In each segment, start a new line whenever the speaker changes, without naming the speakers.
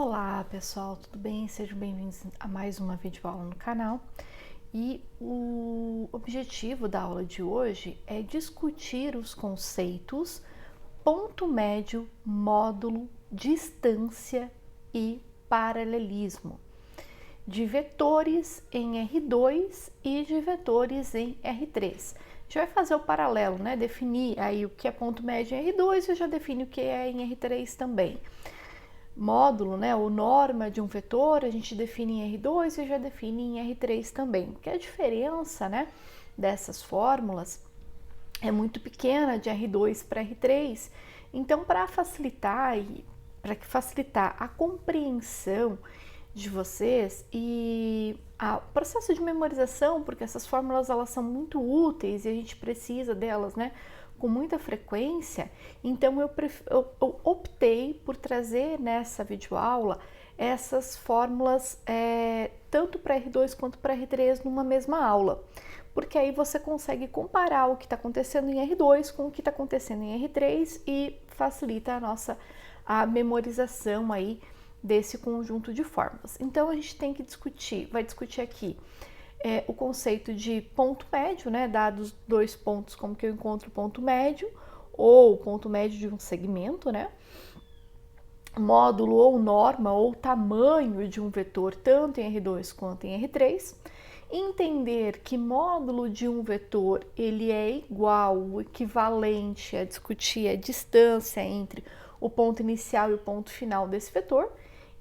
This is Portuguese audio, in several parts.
Olá pessoal, tudo bem? Sejam bem-vindos a mais uma videoaula no canal. E o objetivo da aula de hoje é discutir os conceitos ponto médio, módulo, distância e paralelismo de vetores em R2 e de vetores em R3. A gente vai fazer o paralelo, né? Definir aí o que é ponto médio em R2 e já define o que é em R3 também. Módulo, né, ou norma de um vetor, a gente define em R2 e já define em R3 também. Porque a diferença, né, dessas fórmulas é muito pequena de R2 para R3. Então, para facilitar a compreensão de vocês e o processo de memorização, porque essas fórmulas elas são muito úteis e a gente precisa delas, né, com muita frequência, então eu optei por trazer nessa videoaula essas fórmulas tanto para R2 quanto para R3 numa mesma aula, porque aí você consegue comparar o que está acontecendo em R2 com o que está acontecendo em R3 e facilita a memorização aí desse conjunto de fórmulas. Então a gente tem que vai discutir aqui o conceito de ponto médio, né? Dados dois pontos, como que eu encontro o ponto médio, ou o ponto médio de um segmento, né? Módulo ou norma ou tamanho de um vetor, tanto em R2 quanto em R3. Entender que módulo de um vetor ele é igual, equivalente a discutir a distância entre o ponto inicial e o ponto final desse vetor.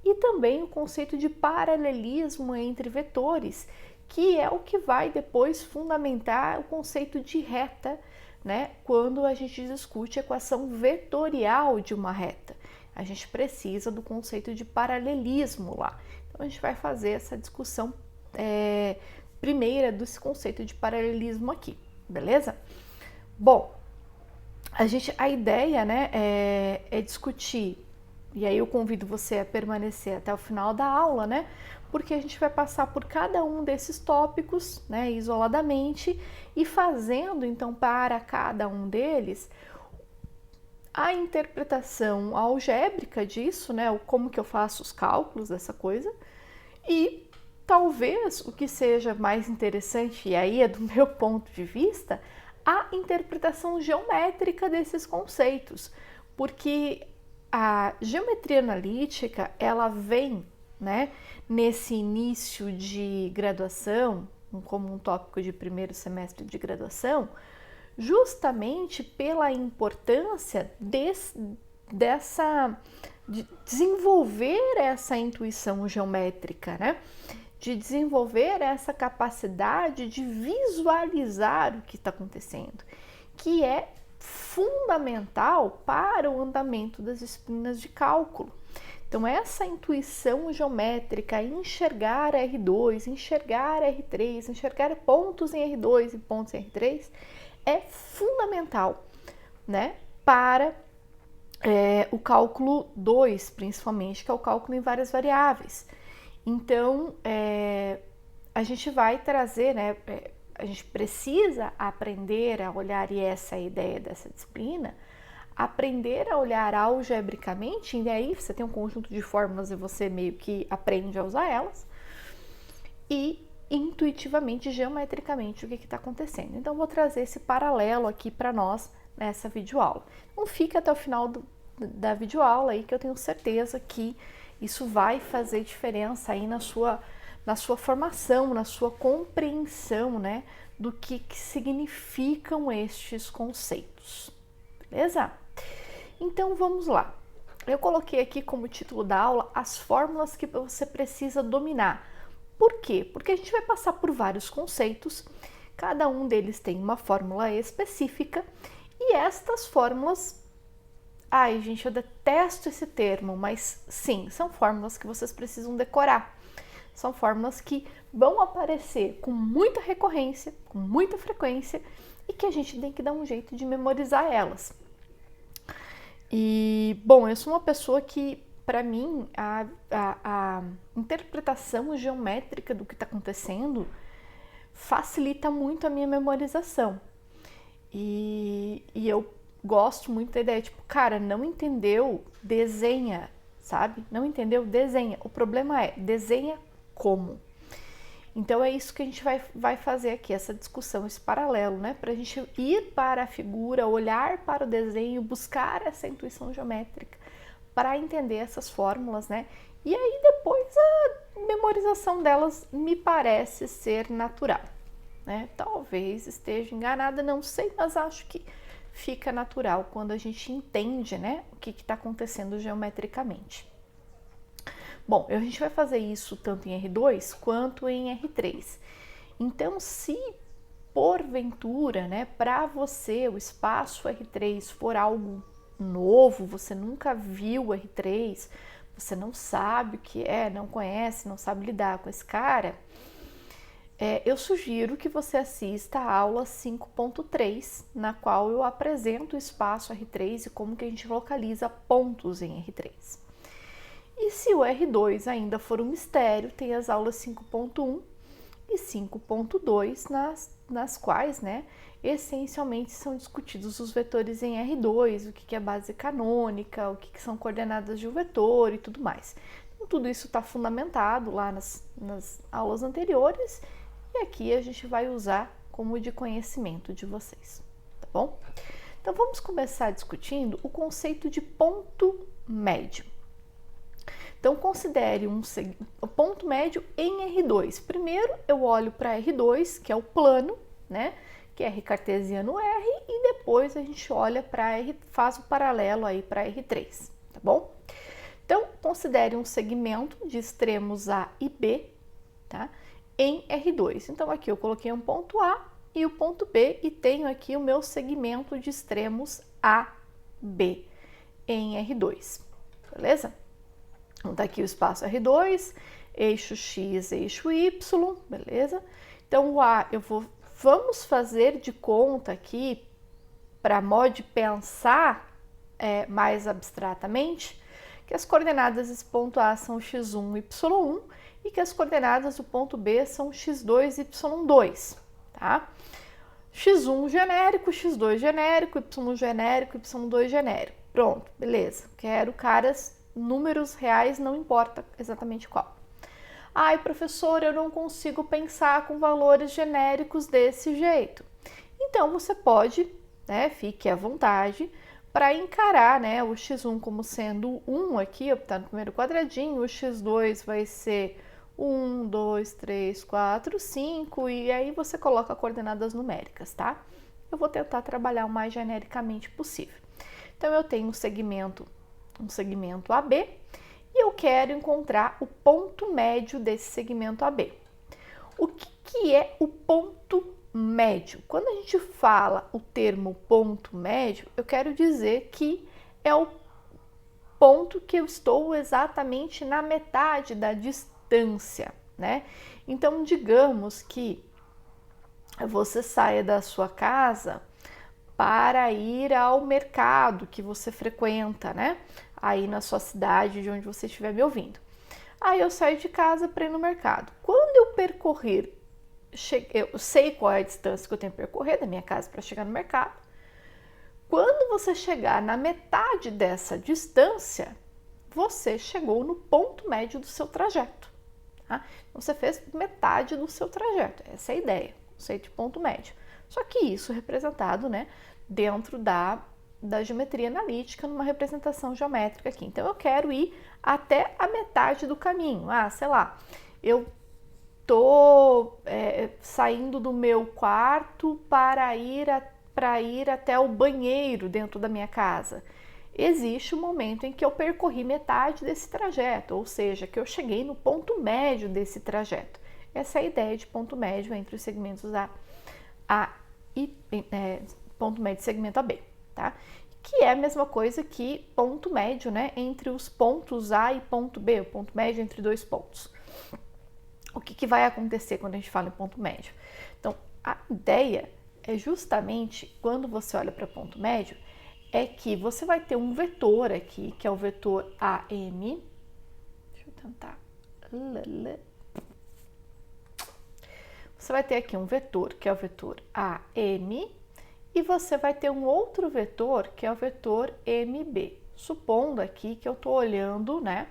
E também o conceito de paralelismo entre vetores, que é o que vai depois fundamentar o conceito de reta, né? Quando a gente discute a equação vetorial de uma reta. A gente precisa do conceito de paralelismo lá. Então a gente vai fazer essa discussão primeira desse conceito de paralelismo aqui, beleza? Bom, a ideia, né, é discutir, e aí eu convido você a permanecer até o final da aula, né? Porque a gente vai passar por cada um desses tópicos, né, isoladamente, e fazendo então para cada um deles a interpretação algébrica disso, né, como que eu faço os cálculos dessa coisa, e talvez o que seja mais interessante, e aí é do meu ponto de vista, a interpretação geométrica desses conceitos, porque a geometria analítica, ela vem, né, nesse início de graduação, como um tópico de primeiro semestre de graduação, justamente pela importância de desenvolver essa intuição geométrica, né? De desenvolver essa capacidade de visualizar o que está acontecendo, que é fundamental para o andamento das disciplinas de cálculo. Então, essa intuição geométrica, enxergar R2, enxergar R3, enxergar pontos em R2 e pontos em R3, é fundamental, né, para o cálculo 2, principalmente, que é o cálculo em várias variáveis. Então, a gente vai trazer, né, a gente precisa aprender a olhar, e essa é a ideia dessa disciplina, aprender a olhar algebricamente, e aí você tem um conjunto de fórmulas e você meio que aprende a usar elas, e intuitivamente, geometricamente, o que está acontecendo. Então, vou trazer esse paralelo aqui para nós nessa videoaula. Então, fica até o final da videoaula aí, que eu tenho certeza que isso vai fazer diferença aí na sua formação, na sua compreensão, né, do que significam estes conceitos, beleza? Então, vamos lá. Eu coloquei aqui como título da aula as fórmulas que você precisa dominar. Por quê? Porque a gente vai passar por vários conceitos, cada um deles tem uma fórmula específica, e estas fórmulas, ai gente, eu detesto esse termo, mas sim, são fórmulas que vocês precisam decorar. São fórmulas que vão aparecer com muita recorrência, com muita frequência, e que a gente tem que dar um jeito de memorizar elas. E, bom, eu sou uma pessoa que, para mim, a interpretação geométrica do que está acontecendo facilita muito a minha memorização. E eu gosto muito da ideia, tipo, cara, não entendeu? Desenha, sabe? Não entendeu? Desenha. O problema é, desenha como? Então é isso que a gente vai fazer aqui, essa discussão, esse paralelo, né? Para a gente ir para a figura, olhar para o desenho, buscar essa intuição geométrica para entender essas fórmulas, né? E aí depois a memorização delas me parece ser natural, né? Talvez esteja enganada, não sei, mas acho que fica natural quando a gente entende, né, o que está acontecendo geometricamente. Bom, a gente vai fazer isso tanto em R2 quanto em R3. Então, se porventura, né, para você o espaço R3 for algo novo, você nunca viu R3, você não sabe o que é, não conhece, não sabe lidar com esse cara, eu sugiro que você assista a aula 5.3, na qual eu apresento o espaço R3 e como que a gente localiza pontos em R3. E se o R2 ainda for um mistério, tem as aulas 5.1 e 5.2, nas quais, né, essencialmente são discutidos os vetores em R2, o que é base canônica, o que são coordenadas de um vetor e tudo mais. Então, tudo isso está fundamentado lá nas aulas anteriores e aqui a gente vai usar como de conhecimento de vocês, tá bom? Então, vamos começar discutindo o conceito de ponto médio. Então, considere um ponto médio em R2. Primeiro, eu olho para R2, que é o plano, né? Que é R cartesiano R, e depois a gente olha para R, faz o paralelo aí para R3, tá bom? Então, considere um segmento de extremos A e B, tá? Em R2. Então, aqui eu coloquei um ponto A e o ponto B, e tenho aqui o meu segmento de extremos A, B em R2, beleza? Então, tá aqui o espaço R2, eixo X, eixo Y, beleza? Então, o A, vamos fazer de conta aqui, para modo de pensar mais abstratamente, que as coordenadas desse ponto A são x1, y1 e que as coordenadas do ponto B são x2, y2, tá? x1 genérico, x2 genérico, y1 genérico, y2 genérico. Pronto, beleza. Quero números reais, não importa exatamente qual. Ai, professor, eu não consigo pensar com valores genéricos desse jeito. Então, você pode, né, fique à vontade, para encarar, né, o x1 como sendo 1 aqui, está no primeiro quadradinho, o x2 vai ser 1, 2, 3, 4, 5, e aí você coloca coordenadas numéricas, tá? Eu vou tentar trabalhar o mais genericamente possível. Então, eu tenho um segmento AB, e eu quero encontrar o ponto médio desse segmento AB. O que é o ponto médio? Quando a gente fala o termo ponto médio, eu quero dizer que é o ponto que eu estou exatamente na metade da distância, né? Então, digamos que você saia da sua casa para ir ao mercado que você frequenta, né? Aí na sua cidade, de onde você estiver me ouvindo. Aí eu saio de casa para ir no mercado. Quando eu percorrer, eu sei qual é a distância que eu tenho que percorrer da minha casa para chegar no mercado. Quando você chegar na metade dessa distância, você chegou no ponto médio do seu trajeto. Tá? Você fez metade do seu trajeto. Essa é a ideia, o conceito de ponto médio. Só que isso é representado, né, dentro da geometria analítica, numa representação geométrica aqui. Então, eu quero ir até a metade do caminho. Sei lá, eu tô saindo do meu quarto para ir até o banheiro dentro da minha casa. Existe um momento em que eu percorri metade desse trajeto, ou seja, que eu cheguei no ponto médio desse trajeto. Essa é a ideia de ponto médio entre os segmentos A e ponto médio segmento AB, tá? Que é a mesma coisa que ponto médio, né, entre os pontos A e ponto B, o ponto médio entre dois pontos. O que vai acontecer quando a gente fala em ponto médio? Então, a ideia é justamente, quando você olha para ponto médio, é que você vai ter um vetor aqui, que é o vetor AM. Deixa eu tentar. Você vai ter aqui um vetor, que é o vetor AM, e você vai ter um outro vetor, que é o vetor MB. supondo aqui que eu estou olhando, né,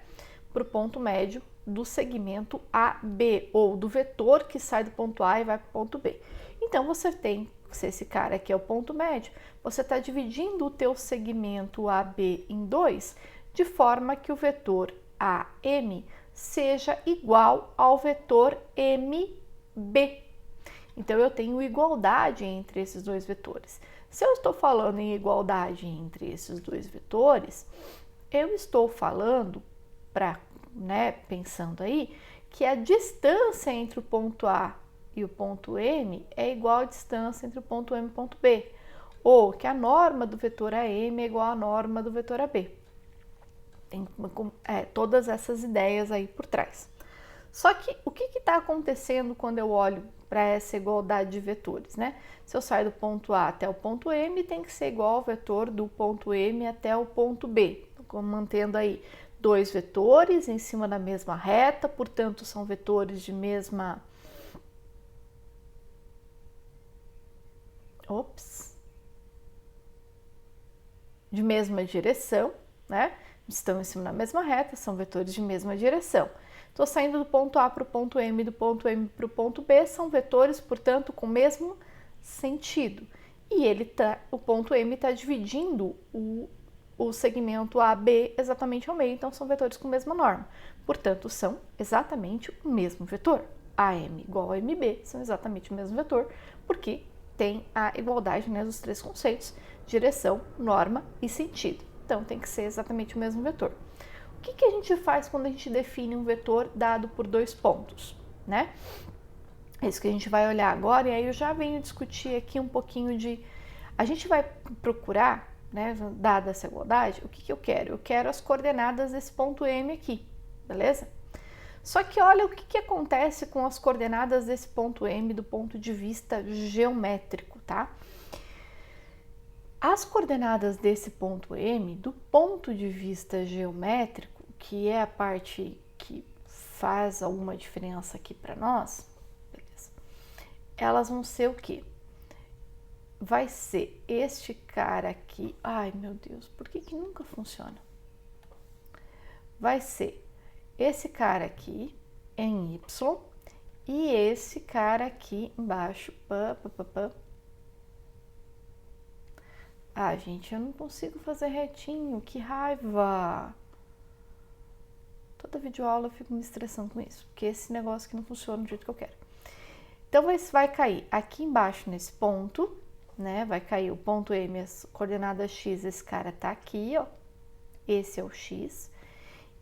para o ponto médio do segmento AB, ou do vetor que sai do ponto A e vai para o ponto B. Então, você tem, se esse cara aqui é o ponto médio, você está dividindo o teu segmento AB em 2, de forma que o vetor AM seja igual ao vetor MB. Então, eu tenho igualdade entre esses dois vetores. Se eu estou falando em igualdade entre esses dois vetores, eu estou falando, pensando aí, que a distância entre o ponto A e o ponto M é igual à distância entre o ponto M e o ponto B, ou que a norma do vetor AM é igual à norma do vetor AB. Tem todas essas ideias aí por trás. Só que o que está acontecendo quando eu olho para essa igualdade de vetores, né? Se eu saio do ponto A até o ponto M, tem que ser igual ao vetor do ponto M até o ponto B, mantendo aí dois vetores em cima da mesma reta, portanto são vetores de mesma direção, né? Estão em cima da mesma reta, são vetores de mesma direção. Estou saindo do ponto A para o ponto M, do ponto M para o ponto B, são vetores, portanto, com o mesmo sentido. E o ponto M está dividindo o segmento AB exatamente ao meio, então são vetores com a mesma norma. Portanto, são exatamente o mesmo vetor. AM igual a MB são exatamente o mesmo vetor, porque tem a igualdade, né, dos três conceitos: direção, norma e sentido. Então, tem que ser exatamente o mesmo vetor. O que a gente faz quando a gente define um vetor dado por dois pontos, né? É isso que a gente vai olhar agora, e aí eu já venho discutir aqui um pouquinho de... A gente vai procurar, né, dada essa igualdade, o que eu quero? Eu quero as coordenadas desse ponto M aqui, beleza? Só que olha o que acontece com as coordenadas desse ponto M do ponto de vista geométrico, tá? As coordenadas desse ponto M, do ponto de vista geométrico, que é a parte que faz alguma diferença aqui para nós, beleza, elas vão ser o quê? Vai ser este cara aqui. Ai, meu Deus, por que nunca funciona? Vai ser esse cara aqui em Y e esse cara aqui embaixo. Ah, gente, eu não consigo fazer retinho, que raiva! Toda videoaula eu fico me estressando com isso, porque esse negócio que não funciona do jeito que eu quero. Então, vai cair aqui embaixo nesse ponto, né? Vai cair o ponto M, as coordenadas X, esse cara tá aqui, ó. Esse é o X.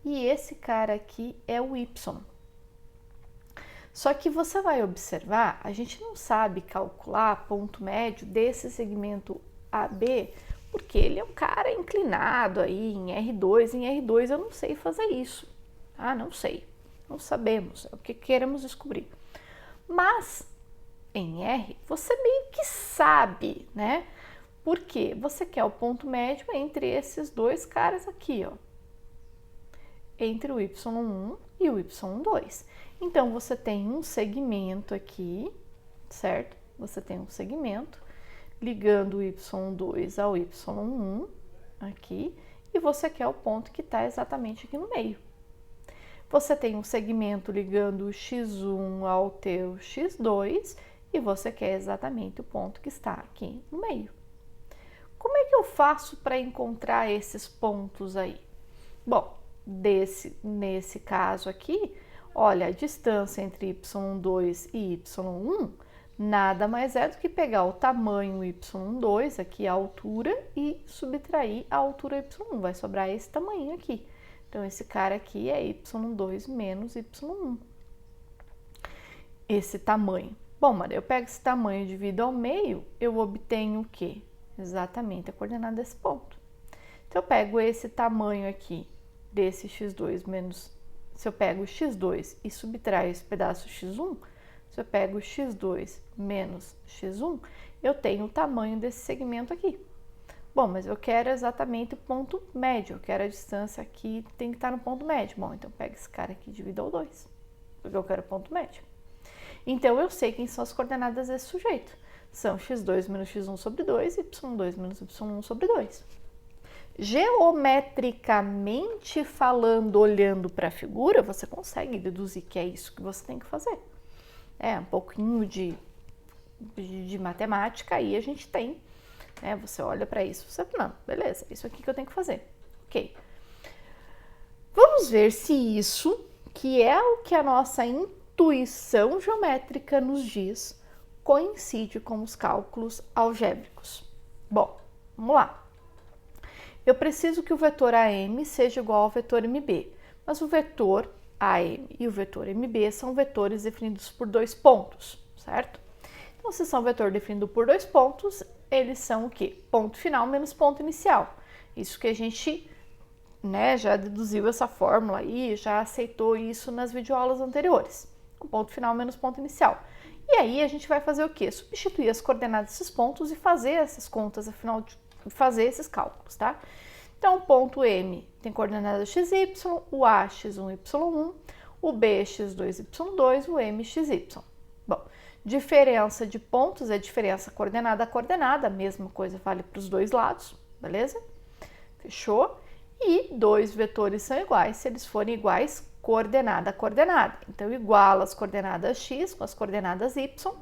E esse cara aqui é o Y. Só que você vai observar, a gente não sabe calcular ponto médio desse segmento AB, porque ele é um cara inclinado aí em R2. Em R2 eu não sei fazer isso. Ah, não sei. Não sabemos. É o que queremos descobrir. Mas em R você meio que sabe, né? Porque você quer o ponto médio entre esses dois caras aqui, ó. Entre o Y1 e o Y2. Então, você tem um segmento aqui, certo? Você tem um segmento ligando o Y2 ao Y1 aqui, e você quer o ponto que está exatamente aqui no meio. Você tem um segmento ligando o X1 ao teu X2, e você quer exatamente o ponto que está aqui no meio. Como é que eu faço para encontrar esses pontos aí? Bom, nesse caso aqui, olha, a distância entre Y2 e Y1 nada mais é do que pegar o tamanho Y2, aqui a altura, e subtrair a altura Y1. Vai sobrar esse tamanho aqui. Então, esse cara aqui é Y2 menos Y1. Esse tamanho. Bom, mas eu pego esse tamanho e divido ao meio, eu obtenho o quê? Exatamente a coordenada desse ponto. Então, eu pego esse tamanho aqui, desse x2 menos... Se eu pego o x2 e subtraio esse pedaço x1, se eu pego x2 menos x1, eu tenho o tamanho desse segmento aqui. Bom, mas eu quero exatamente o ponto médio, eu quero a distância aqui, tem que estar no ponto médio. Bom, então pega esse cara aqui e divide ao 2, porque eu quero o ponto médio. Então, eu sei quem são as coordenadas desse sujeito. São x2 menos x1 sobre 2 e y2 menos y1 sobre 2. Geometricamente falando, olhando para a figura, você consegue deduzir que é isso que você tem que fazer. É um pouquinho de matemática aí a gente tem, né? Você olha para isso, você não, beleza, isso aqui que eu tenho que fazer, ok. Vamos ver se isso, que é o que a nossa intuição geométrica nos diz, coincide com os cálculos algébricos. Bom, vamos lá. Eu preciso que o vetor AM seja igual ao vetor MB, mas o vetor AM e o vetor MB são vetores definidos por dois pontos, certo? Então, se são vetor definido por dois pontos, eles são o quê? Ponto final menos ponto inicial. Isso que a gente, né, já deduziu essa fórmula aí, já aceitou isso nas videoaulas anteriores. Ponto final menos ponto inicial. E aí a gente vai fazer o quê? Substituir as coordenadas desses pontos e fazer essas contas, afinal de fazer esses cálculos, tá? Então, o ponto M tem coordenada xy, o A x1, y1, o B x2, y2, o M xy. Bom, diferença de pontos é diferença coordenada a coordenada, a mesma coisa vale para os dois lados, beleza? Fechou? E dois vetores são iguais se eles forem iguais coordenada a coordenada. Então, iguala as coordenadas x com as coordenadas y.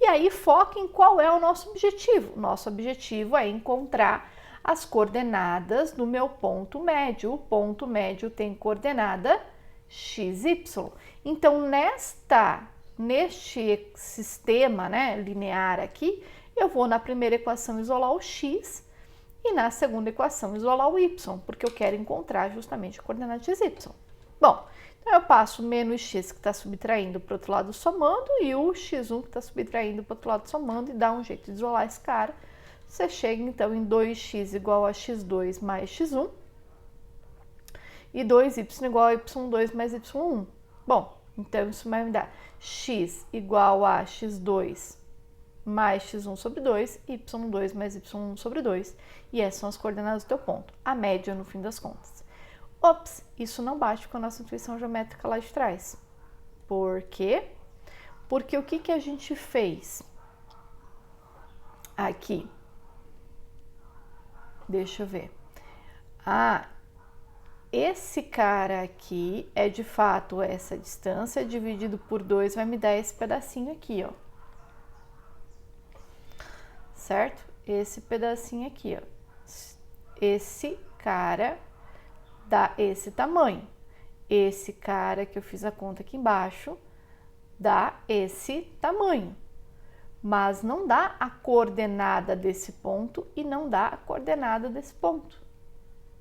E aí, foca em qual é o nosso objetivo. Nosso objetivo é encontrar as coordenadas do meu ponto médio. O ponto médio tem coordenada xy. Então, neste sistema, né, linear aqui, eu vou na primeira equação isolar o x e na segunda equação isolar o y, porque eu quero encontrar justamente a coordenada xy. Bom, então eu passo o menos x que está subtraindo para o outro lado somando e o x1 que está subtraindo para o outro lado somando e dá um jeito de isolar esse cara. Você chega então em 2x igual a x2 mais x1 e 2y igual a y2 mais y1. Bom, então isso vai me dar x igual a x2 mais x1 sobre 2, y2 mais y1 sobre 2. E essas são as coordenadas do teu ponto, a média no fim das contas. Ops, isso não bate com a nossa intuição geométrica lá de trás. Por quê? Porque o que a gente fez aqui? Deixa eu ver. Ah, esse cara aqui é de fato essa distância dividido por 2 vai me dar esse pedacinho aqui, ó. Certo? Esse pedacinho aqui, ó. Esse cara dá esse tamanho. Esse cara que eu fiz a conta aqui embaixo dá esse tamanho. Mas não dá a coordenada desse ponto e não dá a coordenada desse ponto,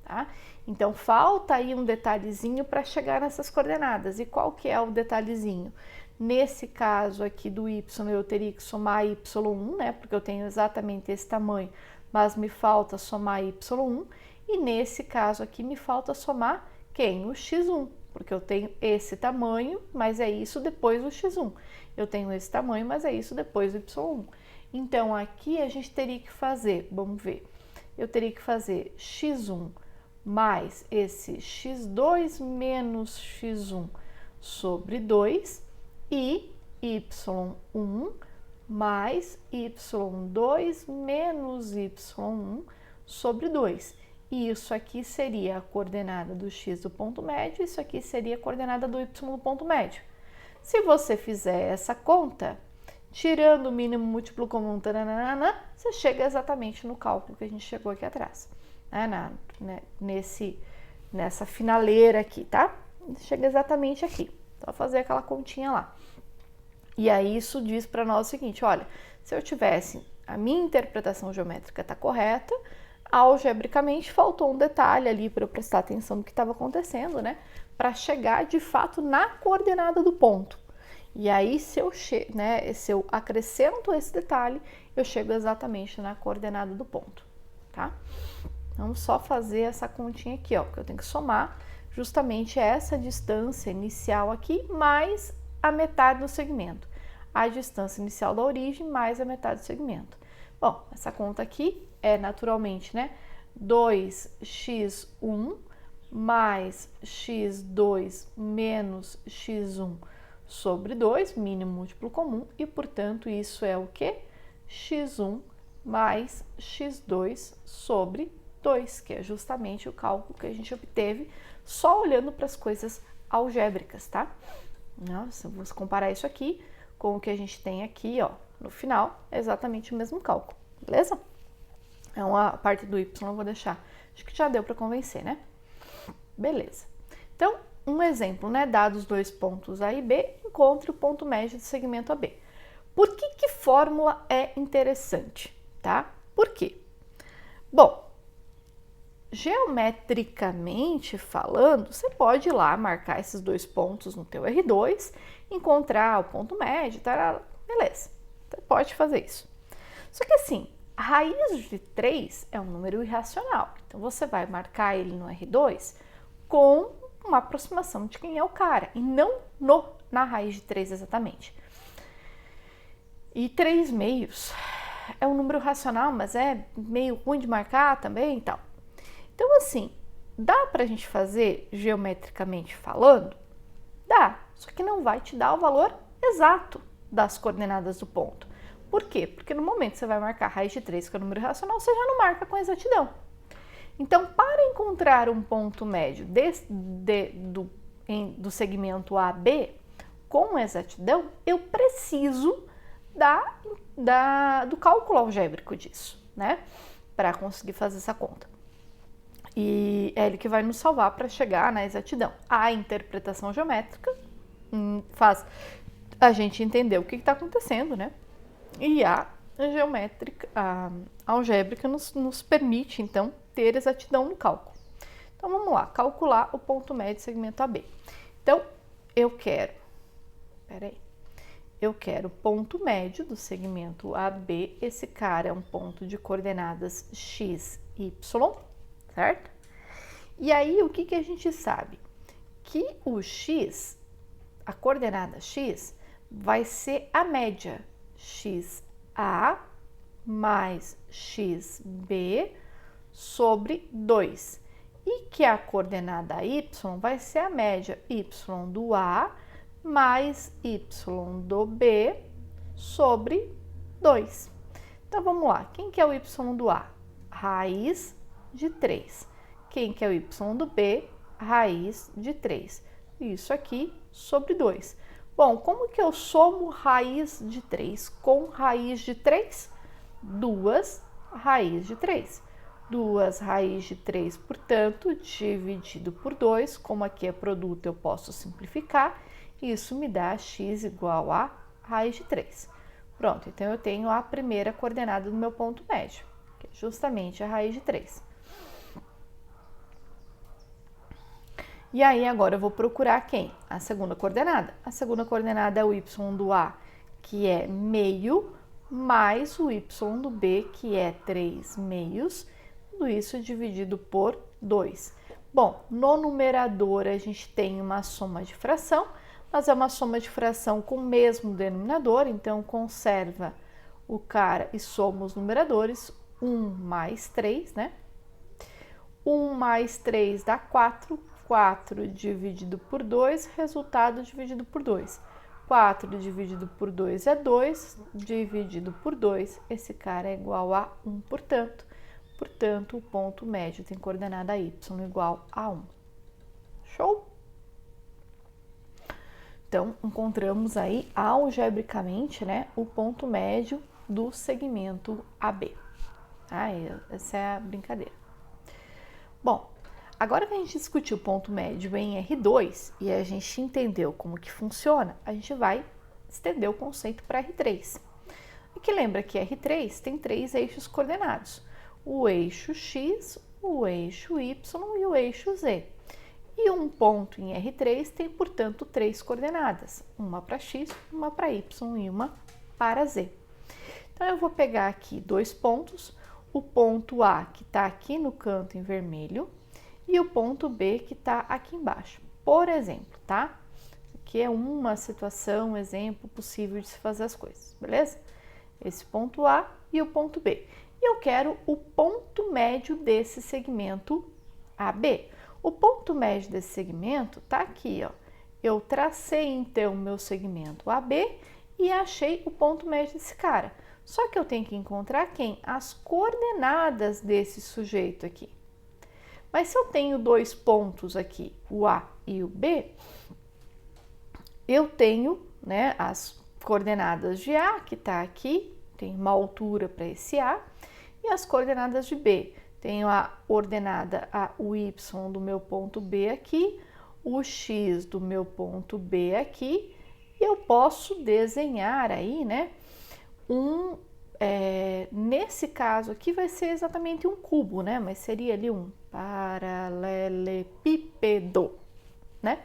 tá? Então, falta aí um detalhezinho para chegar nessas coordenadas. E qual que é o detalhezinho? Nesse caso aqui do y, eu teria que somar y1, né? Porque eu tenho exatamente esse tamanho, mas me falta somar y1. E nesse caso aqui me falta somar quem? O x1, porque eu tenho esse tamanho, mas é isso depois do x1. Eu tenho esse tamanho, mas é isso depois do y1. Então, aqui a gente teria que fazer, vamos ver, eu teria que fazer x1 mais esse x2 menos x1 sobre 2 e y1 mais y2 menos y1 sobre 2. E isso aqui seria a coordenada do x do ponto médio, isso aqui seria a coordenada do y do ponto médio. Se você fizer essa conta, tirando o mínimo múltiplo comum, taranana, você chega exatamente no cálculo que a gente chegou aqui atrás, né? Nessa finaleira aqui, tá? Chega exatamente aqui, só fazer aquela continha lá. E aí isso diz para nós o seguinte, olha, se eu tivesse, a minha interpretação geométrica está correta, algebricamente faltou um detalhe ali para eu prestar atenção no que estava acontecendo, né? Para chegar de fato na coordenada do ponto. E aí, se eu acrescento esse detalhe, eu chego exatamente na coordenada do ponto, tá? Então, só fazer essa continha aqui, ó, porque eu tenho que somar justamente essa distância inicial aqui mais a metade do segmento. A distância inicial da origem mais a metade do segmento. Bom, essa conta aqui é naturalmente, né, 2x1 mais x2 menos x1 sobre 2, mínimo múltiplo comum, e, portanto, isso é o quê? x1 mais x2 sobre 2, que é justamente o cálculo que a gente obteve só olhando para as coisas algébricas, tá? Nossa, vamos comparar isso aqui com o que a gente tem aqui, ó, no final, é exatamente o mesmo cálculo, beleza? Então, a parte do y eu vou deixar, acho que já deu para convencer, né? Beleza. Então, um exemplo, né? Dados dois pontos A e B, encontre o ponto médio do segmento AB. Por que fórmula é interessante, tá? Por quê? Bom, geometricamente falando, você pode ir lá marcar esses dois pontos no teu R2, encontrar o ponto médio, tá? Beleza, você pode fazer isso. Só que assim, a raiz de 3 é um número irracional, então você vai marcar ele no R2 com uma aproximação de quem é o cara, e não na raiz de 3 exatamente. E 3 meios é um número racional, mas é meio ruim de marcar também e tal. Então, assim, dá pra gente fazer geometricamente falando? Dá, só que não vai te dar o valor exato das coordenadas do ponto. Por quê? Porque no momento que você vai marcar a raiz de 3, que é o número racional, você já não marca com exatidão. Então, para encontrar um ponto médio do segmento AB com exatidão, eu preciso do cálculo algébrico disso, né? Para conseguir fazer essa conta. E é ele que vai nos salvar para chegar na exatidão. A interpretação geométrica faz a gente entender o que está acontecendo, né? E a algébrica nos permite, então, ter exatidão no cálculo. Então, vamos lá, calcular o ponto médio do segmento AB. Então, eu quero o ponto médio do segmento AB, esse cara é um ponto de coordenadas x, y, certo? E aí, o que a gente sabe? Que o x, a coordenada x, vai ser a média xa mais xb sobre 2. E que a coordenada y vai ser a média y do A mais y do B sobre 2. Então, vamos lá. Quem que é o y do A? Raiz de 3. Quem que é o y do B? Raiz de 3. Isso aqui sobre 2. Bom, como que eu somo raiz de 3 com raiz de 3? 2 raiz de 3. 2 raiz de 3, portanto, dividido por 2, como aqui é produto, eu posso simplificar. Isso me dá x igual a raiz de 3. Pronto, então eu tenho a primeira coordenada do meu ponto médio, que é justamente a raiz de 3. E aí, agora eu vou procurar quem? A segunda coordenada. A segunda coordenada é o y do A, que é meio, mais o y do B, que é 3 meios, tudo isso dividido por 2. Bom, no numerador a gente tem uma soma de fração, mas é uma soma de fração com o mesmo denominador, então conserva o cara e soma os numeradores, 1 mais 3, né? 1 mais 3 dá 4, 4 dividido por 2, resultado dividido por 2. 4 dividido por 2 é 2, dividido por 2, esse cara é igual a 1, portanto, o ponto médio tem coordenada y igual a 1. Show? Então, encontramos aí algebricamente, né, o ponto médio do segmento AB. Essa é a brincadeira. Bom, agora que a gente discutiu o ponto médio em R2 e a gente entendeu como que funciona, a gente vai estender o conceito para R3. E que lembra que R3 tem 3 eixos coordenados: o eixo X, o eixo Y e o eixo Z. E um ponto em R3 tem, portanto, 3 coordenadas, uma para X, uma para Y e uma para Z. Então, eu vou pegar aqui 2 pontos, o ponto A, que está aqui no canto em vermelho, e o ponto B, que está aqui embaixo. Por exemplo, tá? Aqui é uma situação, um exemplo possível de se fazer as coisas, beleza? Esse ponto A e o ponto B. E eu quero o ponto médio desse segmento AB. O ponto médio desse segmento está aqui, ó. Eu tracei, então, meu segmento AB e achei o ponto médio desse cara. Só que eu tenho que encontrar quem? As coordenadas desse sujeito aqui. Mas se eu tenho dois pontos aqui, o A e o B, eu tenho, né, as coordenadas de A, que está aqui, tem uma altura para esse A, e as coordenadas de B. Tenho a ordenada o Y do meu ponto B aqui, o X do meu ponto B aqui, e eu posso desenhar aí, né, nesse caso aqui vai ser exatamente um cubo, né, mas seria ali um paralelepípedo, né?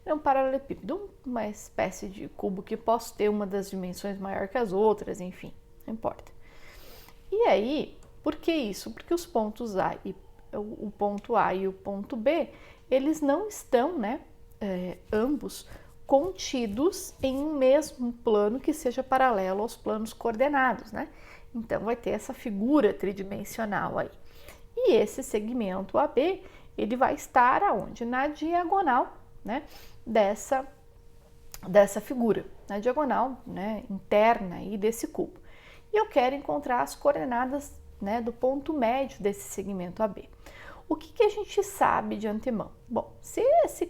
É um paralelepípedo, uma espécie de cubo que posso ter uma das dimensões maior que as outras, enfim, não importa. E aí, por que isso? Porque os pontos o ponto A e o ponto B, eles não estão, né, ambos contidos em um mesmo plano que seja paralelo aos planos coordenados, né? Então, vai ter essa figura tridimensional aí. E esse segmento AB, ele vai estar aonde? Na diagonal, né, dessa figura, na diagonal, né, interna aí desse cubo. E eu quero encontrar as coordenadas, né, do ponto médio desse segmento AB. O que a gente sabe de antemão? Bom, se esse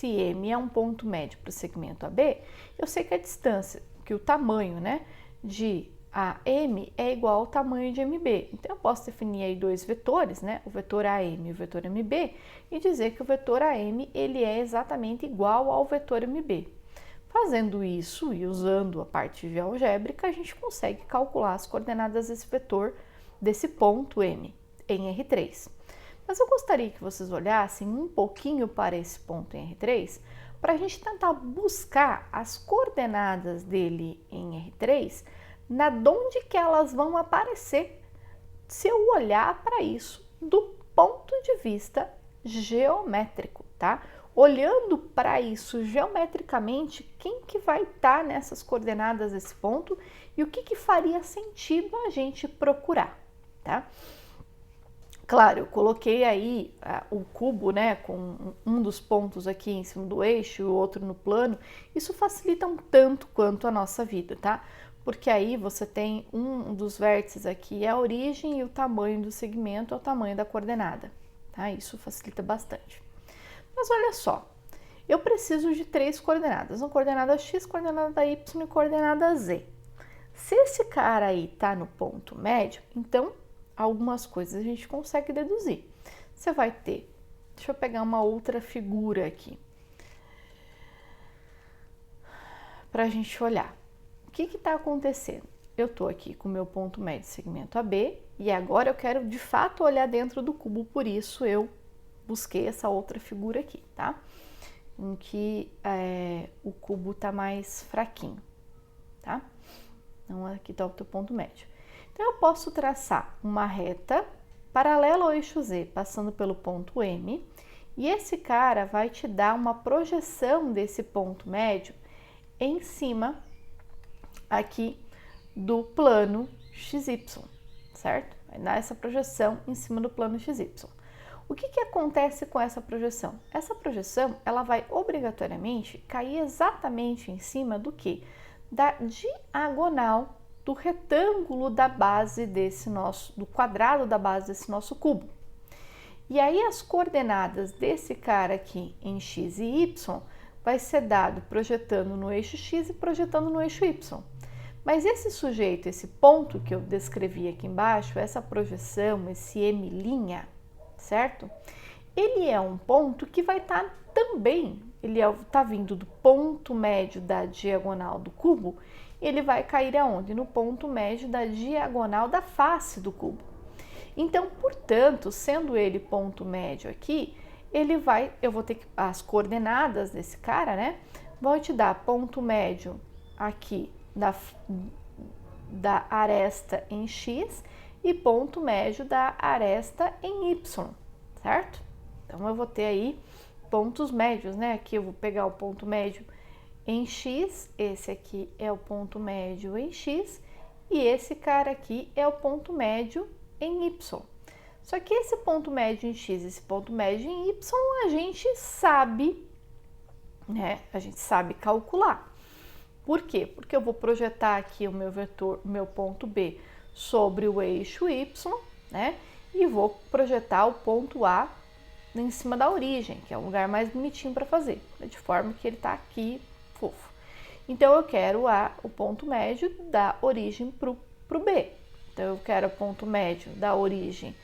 M é um ponto médio para o segmento AB, eu sei que a distância, que o tamanho, né, de AM é igual ao tamanho de MB. Então, eu posso definir aí dois vetores, né, o vetor AM e o vetor MB, e dizer que o vetor AM ele é exatamente igual ao vetor MB. Fazendo isso e usando a parte de algébrica, a gente consegue calcular as coordenadas desse vetor, desse ponto M, em R3. Mas eu gostaria que vocês olhassem um pouquinho para esse ponto em R3, para a gente tentar buscar as coordenadas dele em R3, onde que elas vão aparecer se eu olhar para isso do ponto de vista geométrico, tá? Olhando para isso geometricamente, quem que vai estar nessas coordenadas desse ponto e o que faria sentido a gente procurar, tá? Claro, eu coloquei aí o cubo, né, com um dos pontos aqui em cima do eixo e o outro no plano. Isso facilita um tanto quanto a nossa vida, tá? Porque aí você tem um dos vértices aqui é a origem e o tamanho do segmento é o tamanho da coordenada, tá? Isso facilita bastante. Mas olha só, eu preciso de três coordenadas, uma coordenada x, coordenada y e coordenada z. Se esse cara aí tá no ponto médio, então algumas coisas a gente consegue deduzir. Você vai ter, deixa eu pegar uma outra figura aqui, para a gente olhar. O que está acontecendo? Eu estou aqui com o meu ponto médio segmento AB e agora eu quero de fato olhar dentro do cubo, por isso eu busquei essa outra figura aqui, tá? Em que o cubo está mais fraquinho, tá? Então aqui está o teu ponto médio. Então eu posso traçar uma reta paralela ao eixo Z, passando pelo ponto M, e esse cara vai te dar uma projeção desse ponto médio em cima aqui do plano XY, certo? Vai dar essa projeção em cima do plano XY. O que acontece com essa projeção? Essa projeção, ela vai obrigatoriamente cair exatamente em cima do que? Da diagonal do retângulo da base do quadrado da base desse nosso cubo. E aí as coordenadas desse cara aqui em x e y vai ser dado projetando no eixo x e projetando no eixo y. Mas esse sujeito, esse ponto que eu descrevi aqui embaixo, essa projeção, esse M', certo? Ele é um ponto que vai estar também, ele está vindo do ponto médio da diagonal do cubo, ele vai cair aonde? No ponto médio da diagonal da face do cubo. Então, portanto, sendo ele ponto médio aqui, eu vou ter que, as coordenadas desse cara, né, vão te dar ponto médio aqui da aresta em x e ponto médio da aresta em y, certo? Então, eu vou ter aí pontos médios, né? Aqui eu vou pegar o ponto médio em x, esse aqui é o ponto médio em x e esse cara aqui é o ponto médio em y. Só que esse ponto médio em x, esse ponto médio em y, a gente sabe, né? A gente sabe calcular. Por quê? Porque eu vou projetar aqui o meu vetor, o meu ponto B sobre o eixo Y, né? E vou projetar o ponto A em cima da origem, que é o lugar mais bonitinho para fazer, de forma que ele está aqui fofo. Então, eu quero o ponto médio da origem para o B. Então, eu quero o ponto médio da origem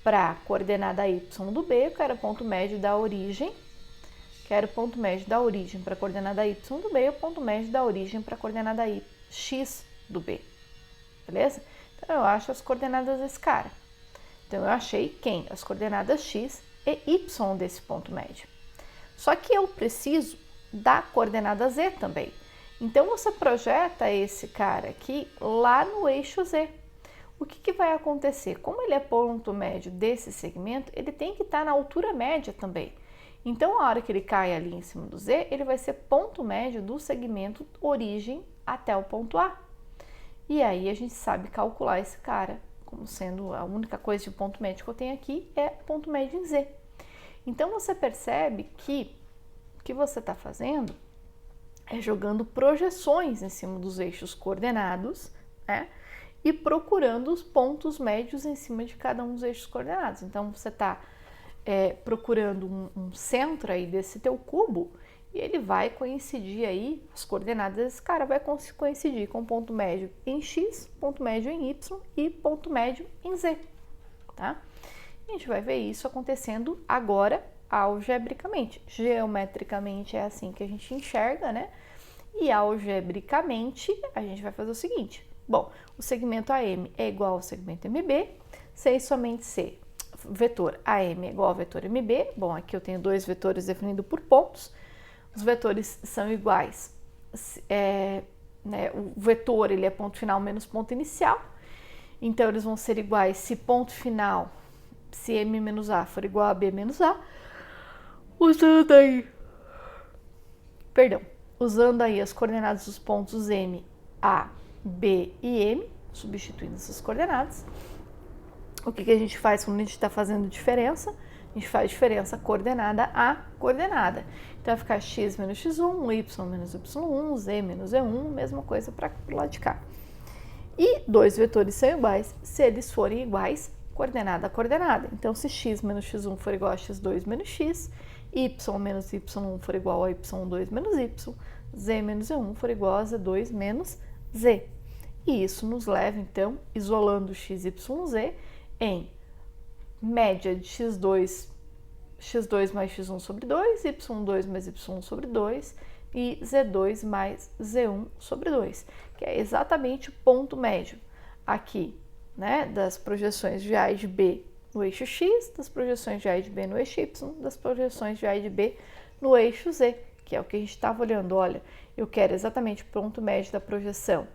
para a coordenada y do B, eu quero o ponto médio da origem, quero o ponto médio da origem para a coordenada y do B e o ponto médio da origem para a coordenada x do B, beleza? Então, eu acho as coordenadas desse cara. Então, eu achei quem? As coordenadas x e y desse ponto médio. Só que eu preciso da coordenada z também. Então, você projeta esse cara aqui lá no eixo z. O que vai acontecer? Como ele é ponto médio desse segmento, ele tem que estar na altura média também. Então, a hora que ele cai ali em cima do z, ele vai ser ponto médio do segmento origem até o ponto A. E aí, a gente sabe calcular esse cara, como sendo a única coisa de ponto médio que eu tenho aqui é ponto médio em z. Então, você percebe que o que você está fazendo é jogando projeções em cima dos eixos coordenados, né? E procurando os pontos médios em cima de cada um dos eixos coordenados. Então, você está procurando um centro aí desse teu cubo e ele vai coincidir aí, as coordenadas desse cara vai coincidir com ponto médio em x, ponto médio em y e ponto médio em z, tá? A gente vai ver isso acontecendo agora algebricamente. Geometricamente é assim que a gente enxerga, né? E algebricamente a gente vai fazer o seguinte. Bom, o segmento AM é igual ao segmento MB, se e somente se vetor AM é igual ao vetor MB. Bom, aqui eu tenho dois vetores definidos por pontos. Os vetores são iguais, né, o vetor ele é ponto final menos ponto inicial. Então, eles vão ser iguais se ponto final, se M menos A for igual a B menos A, usando aí as coordenadas dos pontos M, A, B e M, substituindo essas coordenadas. O que a gente faz quando a gente está fazendo diferença? A gente faz diferença coordenada a coordenada. Então, vai ficar x menos x1, y menos y1, z menos z1, mesma coisa para o lado de cá. E dois vetores são iguais se eles forem iguais coordenada a coordenada. Então, se x menos x1 for igual a x2 menos x, y menos y1 for igual a y2 menos y, z menos z1 for igual a z2 menos z. E isso nos leva, então, isolando x, y, z, em média de x2 mais x1 sobre 2, y2 mais y1 sobre 2 e z2 mais z1 sobre 2, que é exatamente o ponto médio aqui, né, das projeções de A e de B no eixo x, das projeções de A e de B no eixo y, das projeções de A e de B no eixo z, que é o que a gente estava olhando. Olha, eu quero exatamente o ponto médio da projeção.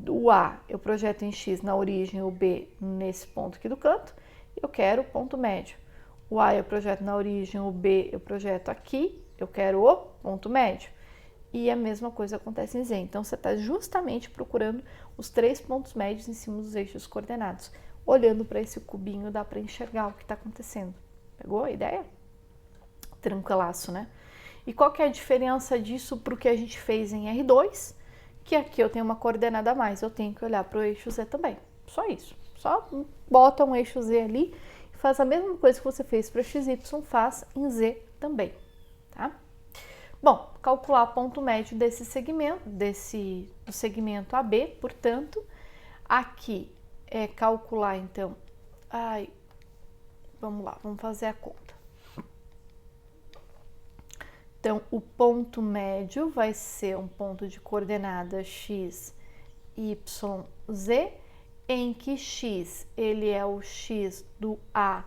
O A eu projeto em x na origem, o B nesse ponto aqui do canto, eu quero o ponto médio. O A eu projeto na origem, o B eu projeto aqui, eu quero o ponto médio. E a mesma coisa acontece em Z. Então, você está justamente procurando os três pontos médios em cima dos eixos coordenados. Olhando para esse cubinho, dá para enxergar o que está acontecendo. Pegou a ideia? Tranquilaço, né? E qual que é a diferença disso para o que a gente fez em R2? Que aqui eu tenho uma coordenada a mais, eu tenho que olhar para o eixo Z também. Só isso. Só bota um eixo Z ali e faz a mesma coisa que você fez para XY, faz em Z também, tá? Bom, calcular ponto médio desse segmento, do segmento AB, portanto, aqui é calcular, então, vamos lá, vamos fazer a conta. Então, o ponto médio vai ser um ponto de coordenada x, y, z, em que x ele é o x do A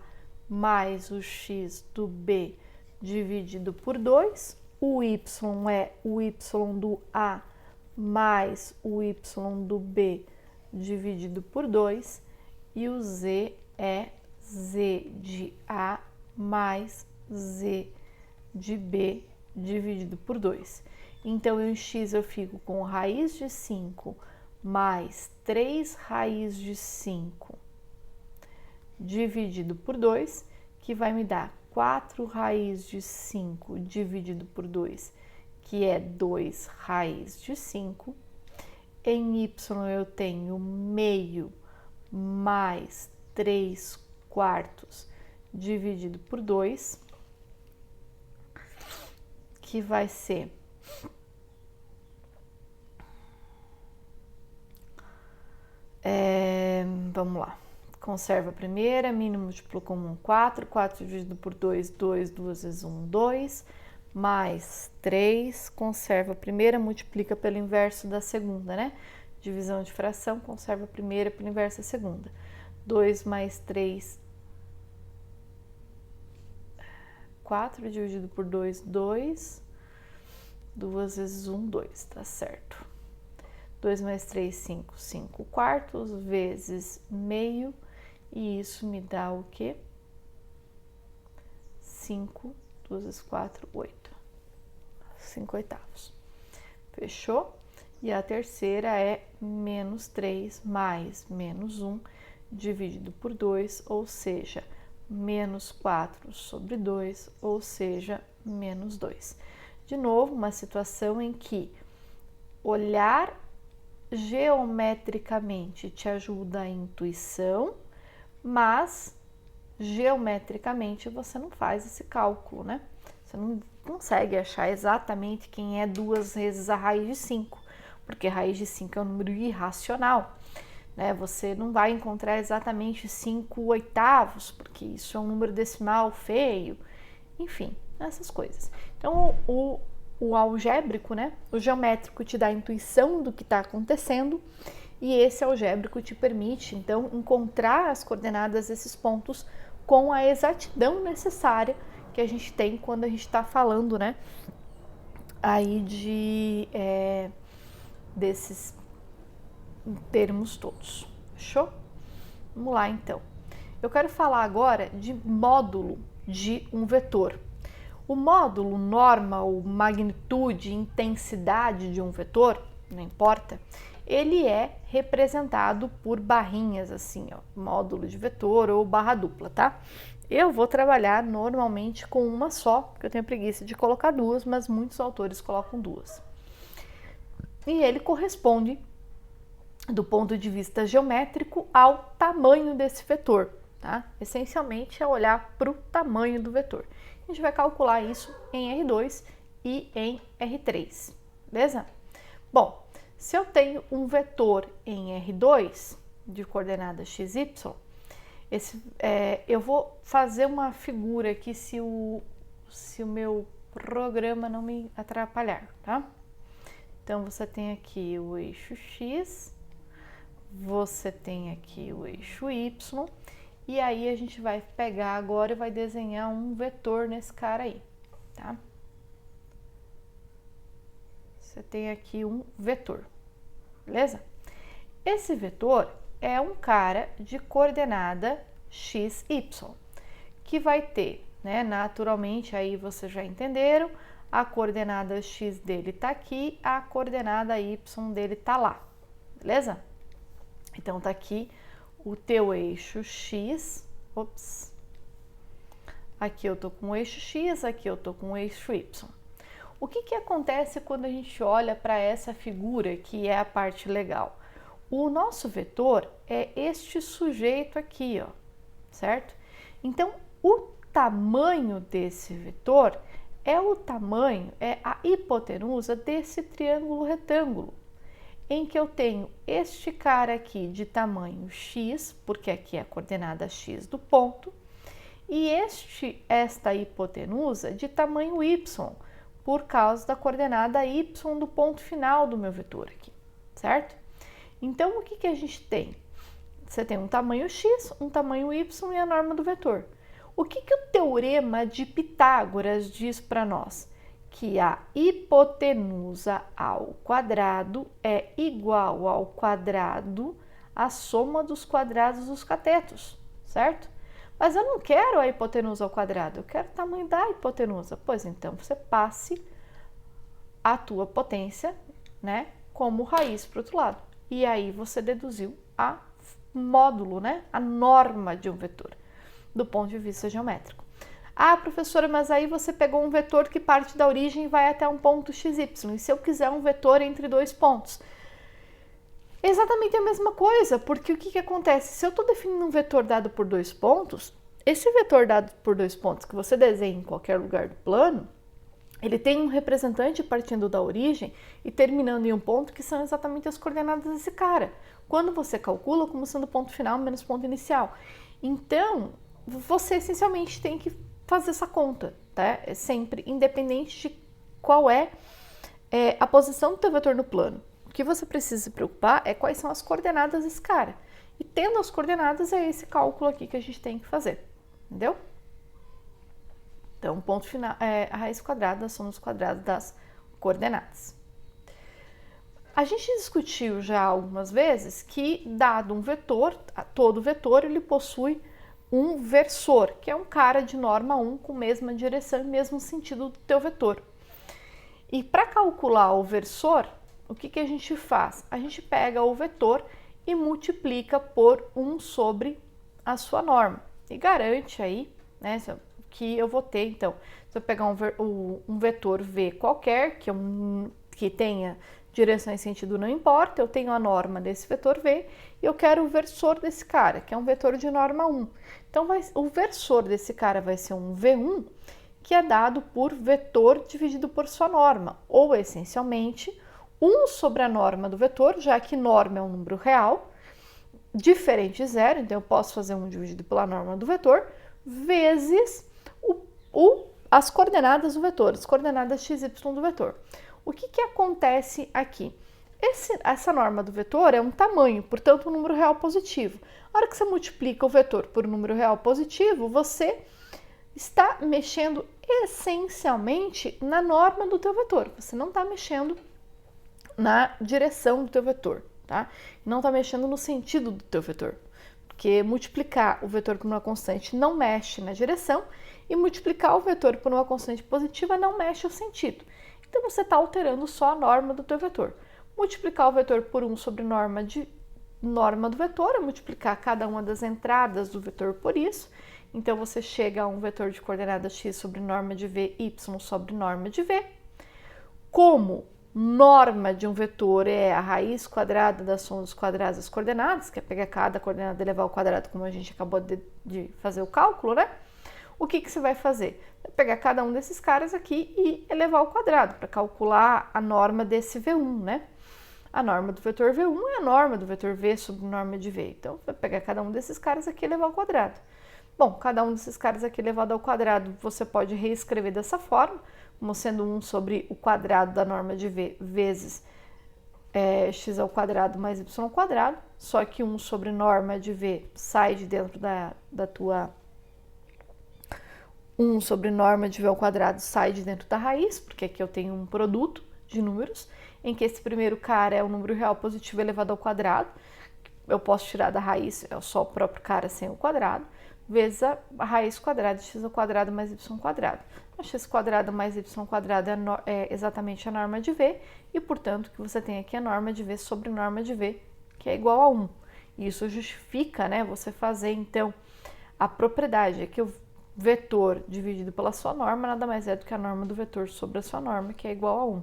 mais o x do B dividido por 2, o y é o y do A mais o y do B dividido por 2 e o z é z de A mais z de B dividido por 2. Então, em x eu fico com raiz de 5 mais 3 raiz de 5 dividido por 2, que vai me dar 4 raiz de 5 dividido por 2, que é 2 raiz de 5. Em y eu tenho meio mais 3 quartos dividido por 2, que vai ser vamos lá, conserva a primeira, mínimo múltiplo comum 4, 4 dividido por 2, 2, 2 vezes 1, 2, mais 3, conserva a primeira, multiplica pelo inverso da segunda, né? Divisão de fração, conserva a primeira pelo inverso da segunda. 2 mais 3, 4 dividido por 2, 2, 2 vezes 1, 2, tá certo. 2 mais 3, 5, 5 quartos, vezes meio, e isso me dá o quê? 5, 2 vezes 4, 8. 5 oitavos. Fechou? E a terceira é menos 3 mais menos 1 dividido por 2, ou seja, menos 4 sobre 2, ou seja, menos 2. De novo, uma situação em que olhar geometricamente te ajuda a intuição, mas geometricamente você não faz esse cálculo, né? Você não consegue achar exatamente quem é 2 vezes a raiz de 5, porque a raiz de 5 é um número irracional, né? Você não vai encontrar exatamente 5 oitavos, porque isso é um número decimal feio, enfim, essas coisas. Então, o algébrico, né? O geométrico te dá a intuição do que está acontecendo, e esse algébrico te permite, então, encontrar as coordenadas desses pontos com a exatidão necessária que a gente tem quando a gente está falando, né? Aí desses termos todos. Fechou? Vamos lá, então. Eu quero falar agora de módulo de um vetor. O módulo, norma ou magnitude, intensidade de um vetor, não importa, ele é representado por barrinhas assim, ó, módulo de vetor ou barra dupla, tá? Eu vou trabalhar normalmente com uma só, porque eu tenho preguiça de colocar duas, mas muitos autores colocam duas. E ele corresponde, do ponto de vista geométrico, ao tamanho desse vetor, tá? Essencialmente é olhar para o tamanho do vetor. A gente vai calcular isso em R2 e em R3, beleza? Bom, se eu tenho um vetor em R2 de coordenada x, y, eu vou fazer uma figura aqui se o meu programa não me atrapalhar, tá? Então, você tem aqui o eixo x, você tem aqui o eixo y, e aí a gente vai pegar agora e vai desenhar um vetor nesse cara aí, tá? Você tem aqui um vetor, beleza? Esse vetor é um cara de coordenada x, y, que vai ter, né, naturalmente, aí vocês já entenderam, a coordenada x dele tá aqui, a coordenada y dele tá lá, beleza? Então, tá aqui o teu eixo x, aqui eu tô com o eixo x, aqui eu tô com o eixo y. O que acontece quando a gente olha para essa figura, que é a parte legal? O nosso vetor é este sujeito aqui, ó, certo? Então, o tamanho desse vetor é a hipotenusa desse triângulo retângulo, em que eu tenho este cara aqui de tamanho x, porque aqui é a coordenada x do ponto, e esta hipotenusa de tamanho y, por causa da coordenada y do ponto final do meu vetor aqui, certo? Então, o que a gente tem? Você tem um tamanho x, um tamanho y e a norma do vetor. O que o teorema de Pitágoras diz para nós? Que a hipotenusa ao quadrado é igual ao quadrado, a soma dos quadrados dos catetos, certo? Mas eu não quero a hipotenusa ao quadrado, eu quero o tamanho da hipotenusa. Pois então, você passe a tua potência, né, como raiz para o outro lado. E aí você deduziu a módulo, né, a norma de um vetor, do ponto de vista geométrico. Ah, professora, mas aí você pegou um vetor que parte da origem e vai até um ponto xy. E se eu quiser um vetor entre dois pontos? É exatamente a mesma coisa, porque o que acontece? Se eu estou definindo um vetor dado por dois pontos, esse vetor dado por dois pontos que você desenha em qualquer lugar do plano, ele tem um representante partindo da origem e terminando em um ponto que são exatamente as coordenadas desse cara. Quando você calcula como sendo ponto final menos ponto inicial. Então, você essencialmente tem que fazer essa conta, tá? É sempre, independente de qual é a posição do teu vetor no plano. O que você precisa se preocupar é quais são as coordenadas desse cara. E tendo as coordenadas, é esse cálculo aqui que a gente tem que fazer, entendeu? Então, ponto final é a raiz quadrada da soma dos quadrados das coordenadas. A gente discutiu já algumas vezes que, dado um vetor, todo vetor ele possui um versor, que é um cara de norma 1 com mesma direção e mesmo sentido do teu vetor. E para calcular o versor, o que a gente faz? A gente pega o vetor e multiplica por 1 sobre a sua norma. E garante aí, né, que eu vou ter, então, se eu pegar um vetor V qualquer, que tenha direção e sentido não importa, eu tenho a norma desse vetor V e eu quero o versor desse cara, que é um vetor de norma 1. Então, o versor desse cara vai ser um V1, que é dado por vetor dividido por sua norma, ou essencialmente 1 sobre a norma do vetor, já que norma é um número real, diferente de zero, então eu posso fazer 1 dividido pela norma do vetor, vezes as coordenadas do vetor, as coordenadas x, y do vetor. O que acontece aqui? Essa norma do vetor é um tamanho, portanto um número real positivo. A hora que você multiplica o vetor por um número real positivo, você está mexendo essencialmente na norma do teu vetor. Você não está mexendo na direção do teu vetor, tá? Não está mexendo no sentido do teu vetor. Porque multiplicar o vetor por uma constante não mexe na direção e multiplicar o vetor por uma constante positiva não mexe o sentido. Então, você está alterando só a norma do teu vetor. Multiplicar o vetor por 1 sobre norma do vetor é multiplicar cada uma das entradas do vetor por isso. Então, você chega a um vetor de coordenada x sobre norma de v, y sobre norma de v. Como norma de um vetor é a raiz quadrada da soma dos quadrados das coordenadas, que é pegar cada coordenada e elevar ao quadrado, como a gente acabou de fazer o cálculo, né? O que você vai fazer? Vai pegar cada um desses caras aqui e elevar ao quadrado, para calcular a norma desse V1, né? A norma do vetor V1 é a norma do vetor V sobre norma de V. Então, vai pegar cada um desses caras aqui e elevar ao quadrado. Bom, cada um desses caras aqui elevado ao quadrado, você pode reescrever dessa forma, como sendo 1 sobre o quadrado da norma de V vezes x ao quadrado mais y ao quadrado, só que 1 sobre norma de V sai de dentro da tua 1 sobre norma de V ao quadrado sai de dentro da raiz, porque aqui eu tenho um produto de números, em que esse primeiro cara é o número real positivo elevado ao quadrado, eu posso tirar da raiz, é só o próprio cara sem o quadrado, vezes a raiz quadrada de x ao quadrado mais y quadrado. A x quadrado mais y quadrado é exatamente a norma de V, e portanto que você tem aqui a norma de V sobre norma de V, que é igual a 1. Isso justifica, né, você fazer então a propriedade, é que o vetor dividido pela sua norma nada mais é do que a norma do vetor sobre a sua norma, que é igual a 1.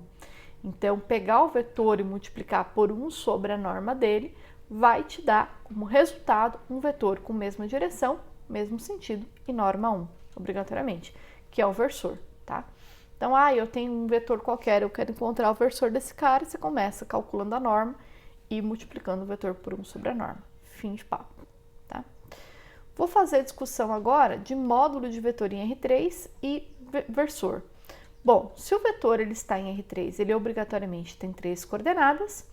Então, pegar o vetor e multiplicar por 1 sobre a norma dele vai te dar como resultado um vetor com mesma direção, mesmo sentido e norma 1, obrigatoriamente, que é o versor, tá? Então, eu tenho um vetor qualquer, eu quero encontrar o versor desse cara, você começa calculando a norma e multiplicando o vetor por 1 sobre a norma. Fim de papo, tá? Vou fazer a discussão agora de módulo de vetor em R3 e versor. Bom, se o vetor ele está em R3, ele obrigatoriamente tem 3 coordenadas,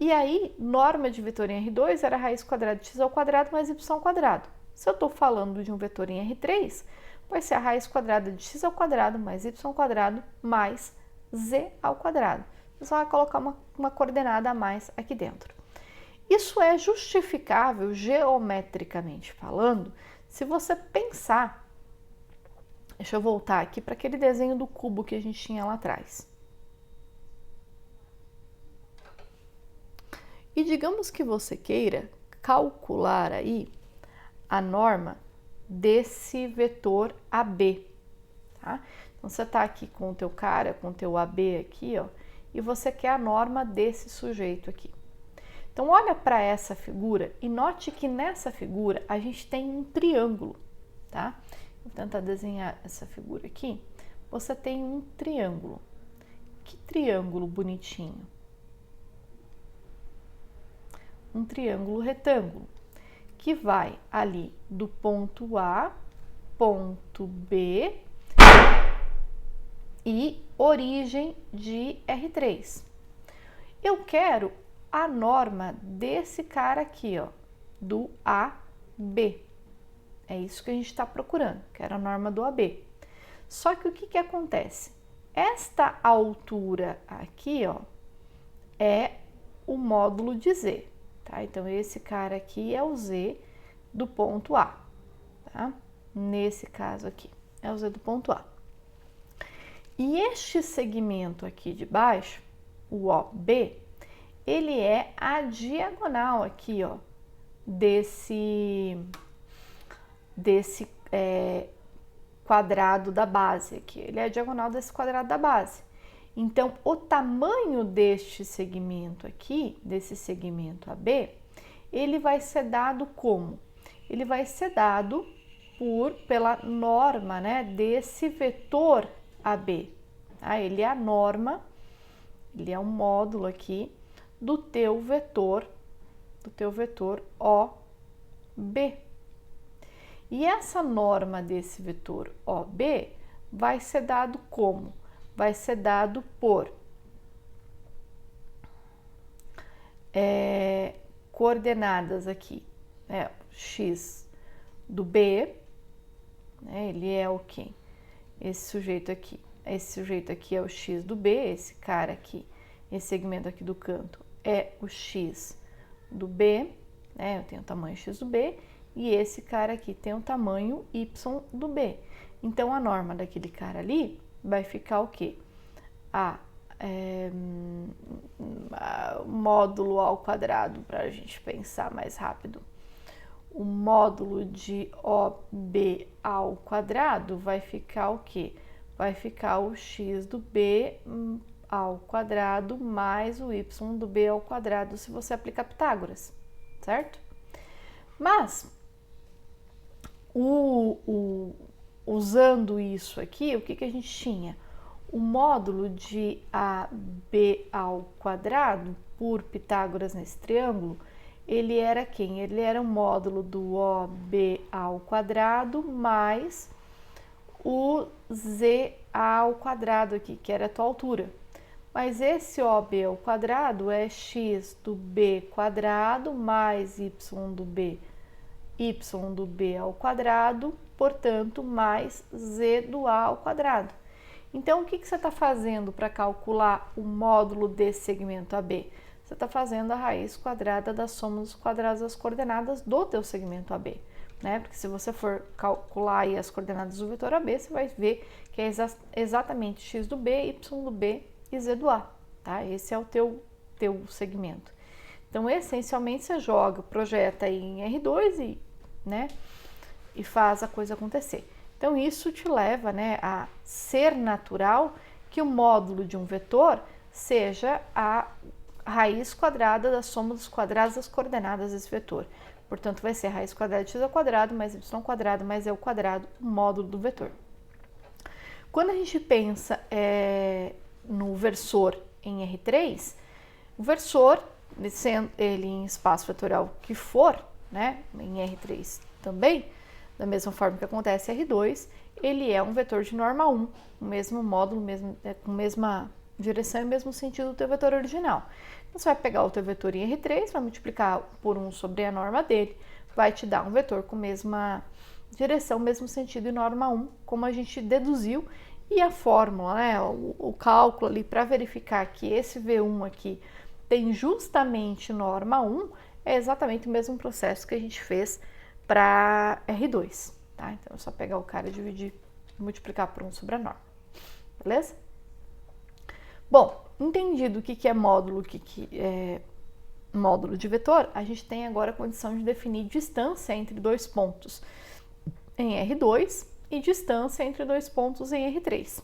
e aí norma de vetor em R2 era a raiz quadrada de x ao quadrado mais y ao quadrado. Se eu estou falando de um vetor em R3, vai ser a raiz quadrada de x ao quadrado mais y ao quadrado mais z ao quadrado. Você vai colocar uma coordenada a mais aqui dentro. Isso é justificável geometricamente falando, se você pensar. Deixa eu voltar aqui para aquele desenho do cubo que a gente tinha lá atrás. E digamos que você queira calcular aí a norma desse vetor AB, tá? Então, você está aqui com o teu cara, com o teu AB aqui, ó, e você quer a norma desse sujeito aqui. Então, olha para essa figura e note que nessa figura a gente tem um triângulo, tá? Vou tentar desenhar essa figura aqui. Você tem um triângulo. Que triângulo bonitinho. Um triângulo retângulo, que vai ali do ponto A, ponto B e origem de R3. Eu quero a norma desse cara aqui, ó, do AB. É isso que a gente está procurando, quero a norma do AB. Só que o que acontece? Esta altura aqui, ó, é o módulo de Z, tá? Então, esse cara aqui é o Z do ponto A, tá? Nesse caso aqui, é o Z do ponto A. E este segmento aqui de baixo, o OB, ele é a diagonal aqui, ó, desse quadrado da base aqui. Ele é a diagonal desse quadrado da base. Então, o tamanho deste segmento aqui, desse segmento AB, ele vai ser dado como? Ele vai ser dado pela norma, né, desse vetor AB. Tá? Ele é a norma, ele é um módulo aqui do teu vetor OB. E essa norma desse vetor OB vai ser dado como? Vai ser dado por coordenadas aqui, né? X do B, né? Ele é o quê? Esse sujeito aqui. Esse sujeito aqui é o X do B, esse cara aqui, esse segmento aqui do canto é o X do B, né? Eu tenho o tamanho X do B, e esse cara aqui tem o tamanho Y do B. Então, a norma daquele cara ali vai ficar o quê? Módulo ao quadrado, para a gente pensar mais rápido. O módulo de OB ao quadrado vai ficar o quê? Vai ficar o X do B ao quadrado mais o Y do B ao quadrado, se você aplicar Pitágoras, certo? Mas, usando isso aqui, o que a gente tinha? O módulo de AB ao quadrado, por Pitágoras nesse triângulo, ele era quem? Ele era o módulo do OB ao quadrado mais o Z ao quadrado aqui, que era a tua altura. Mas esse OB ao quadrado é X do B quadrado mais Y do B ao quadrado, portanto, mais Z do A ao quadrado. Então, o que você está fazendo para calcular o módulo desse segmento AB? Você está fazendo a raiz quadrada da soma dos quadrados das coordenadas do teu segmento AB, né? Porque se você for calcular aí as coordenadas do vetor AB, você vai ver que é exatamente X do B, Y do B e Z do A, tá? Esse é o teu segmento. Então, essencialmente, você joga, projeta aí em R2 e faz a coisa acontecer. Então, isso te leva, né, a ser natural que o módulo de um vetor seja a raiz quadrada da soma dos quadrados das coordenadas desse vetor. Portanto, vai ser raiz quadrada de x ao quadrado mais y quadrado mais e ao quadrado, o módulo do vetor. Quando a gente pensa no versor em R3, o versor, sendo ele em espaço vetorial que for, né, em R3 também, da mesma forma que acontece em R2, ele é um vetor de norma 1, o mesmo módulo, com a mesma direção e mesmo sentido do teu vetor original. Então, você vai pegar o teu vetor em R3, vai multiplicar por 1 sobre a norma dele, vai te dar um vetor com mesma direção, mesmo sentido e norma 1, como a gente deduziu, e a fórmula, né, o cálculo ali para verificar que esse V1 aqui tem justamente norma 1, é exatamente o mesmo processo que a gente fez para R2, tá? Então, é só pegar o cara e dividir, multiplicar por 1 sobre a norma, beleza? Bom, entendido o que é módulo, o que é módulo de vetor, a gente tem agora a condição de definir distância entre dois pontos. em R2 e distância entre dois pontos em R3.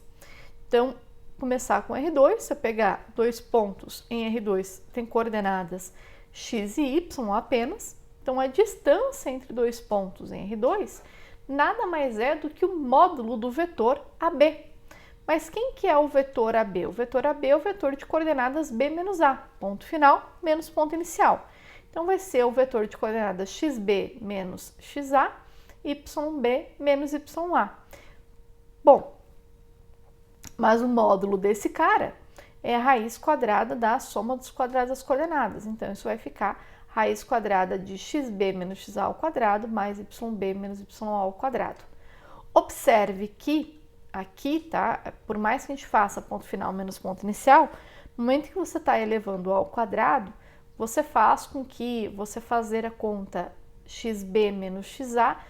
Então, começar com R2, você pegar dois pontos em R2, tem coordenadas x e y apenas. Então, a distância entre dois pontos em R2 nada mais é do que o módulo do vetor AB. Mas quem que é o vetor AB? O vetor AB é o vetor de coordenadas B menos A, ponto final menos ponto inicial. Então, vai ser o vetor de coordenadas xB menos xa, YB menos YA. Bom, mas o módulo desse cara é a raiz quadrada da soma dos quadrados das coordenadas. Então, isso vai ficar raiz quadrada de xB menos xa ao quadrado mais YB menos YA ao quadrado. Observe que aqui, tá? Por mais que a gente faça ponto final menos ponto inicial, no momento que você está elevando ao quadrado, você faz com que você fazer a conta xB menos xa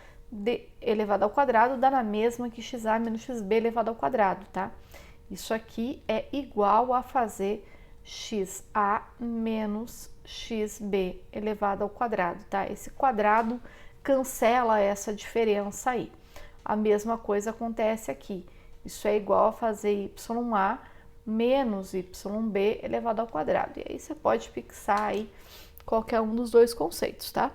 elevado ao quadrado dá na mesma que xa menos xB elevado ao quadrado, tá? Isso aqui é igual a fazer xa menos xB elevado ao quadrado, tá? Esse quadrado cancela essa diferença aí. A mesma coisa acontece aqui. Isso é igual a fazer YA menos YB elevado ao quadrado. E aí você pode fixar aí qualquer um dos dois conceitos, tá?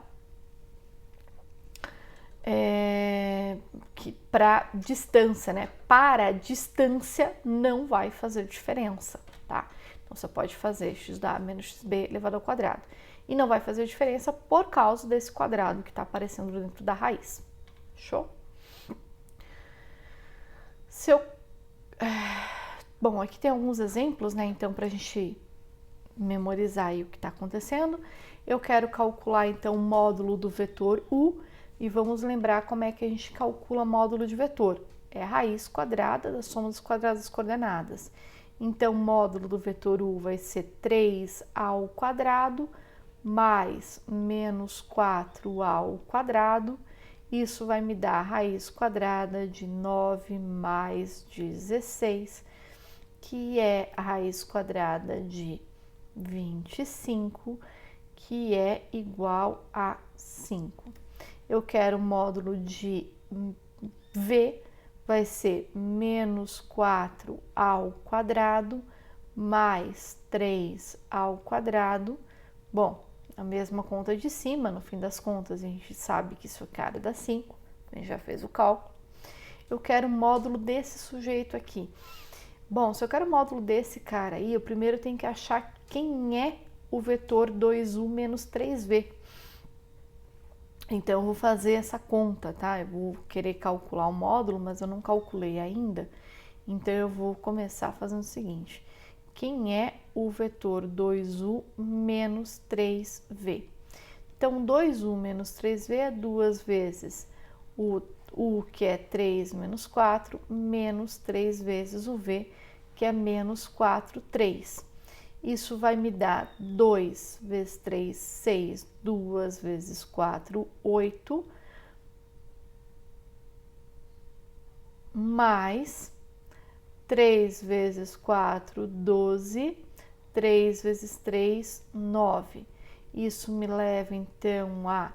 Que para distância, né? Para distância não vai fazer diferença, tá? Então, você pode fazer xa menos xB elevado ao quadrado. E não vai fazer diferença por causa desse quadrado que está aparecendo dentro da raiz. Show? Bom, aqui tem alguns exemplos, né? Então, para a gente memorizar aí o que está acontecendo, eu quero calcular, então, o módulo do vetor U. E vamos lembrar como é que a gente calcula módulo de vetor. É a raiz quadrada da soma dos quadrados das coordenadas. Então, o módulo do vetor U vai ser 3 ao quadrado mais menos 4 ao quadrado. Isso vai me dar a raiz quadrada de 9 mais 16, que é a raiz quadrada de 25, que é igual a 5. Eu quero o módulo de V, vai ser menos 4 ao quadrado, mais 3 ao quadrado. Bom, a mesma conta de cima, no fim das contas, a gente sabe que isso cara dá 5, a gente já fez o cálculo. Eu quero o módulo desse sujeito aqui. Bom, se eu quero o módulo desse cara aí, eu primeiro tenho que achar quem é o vetor 2u menos 3v. Então, eu vou fazer essa conta, tá? Eu vou querer calcular o módulo, mas eu não calculei ainda. Então, eu vou começar fazendo o seguinte. Quem é o vetor 2u menos 3v? Então, 2u menos 3v é 2 vezes o u, que é 3 menos 4, menos 3 vezes o v, que é menos 4, 3. Isso vai me dar 2 vezes 3, 6, 2 vezes 4, 8, mais 3 vezes 4, 12, 3 vezes 3, 9. Isso me leva, então, a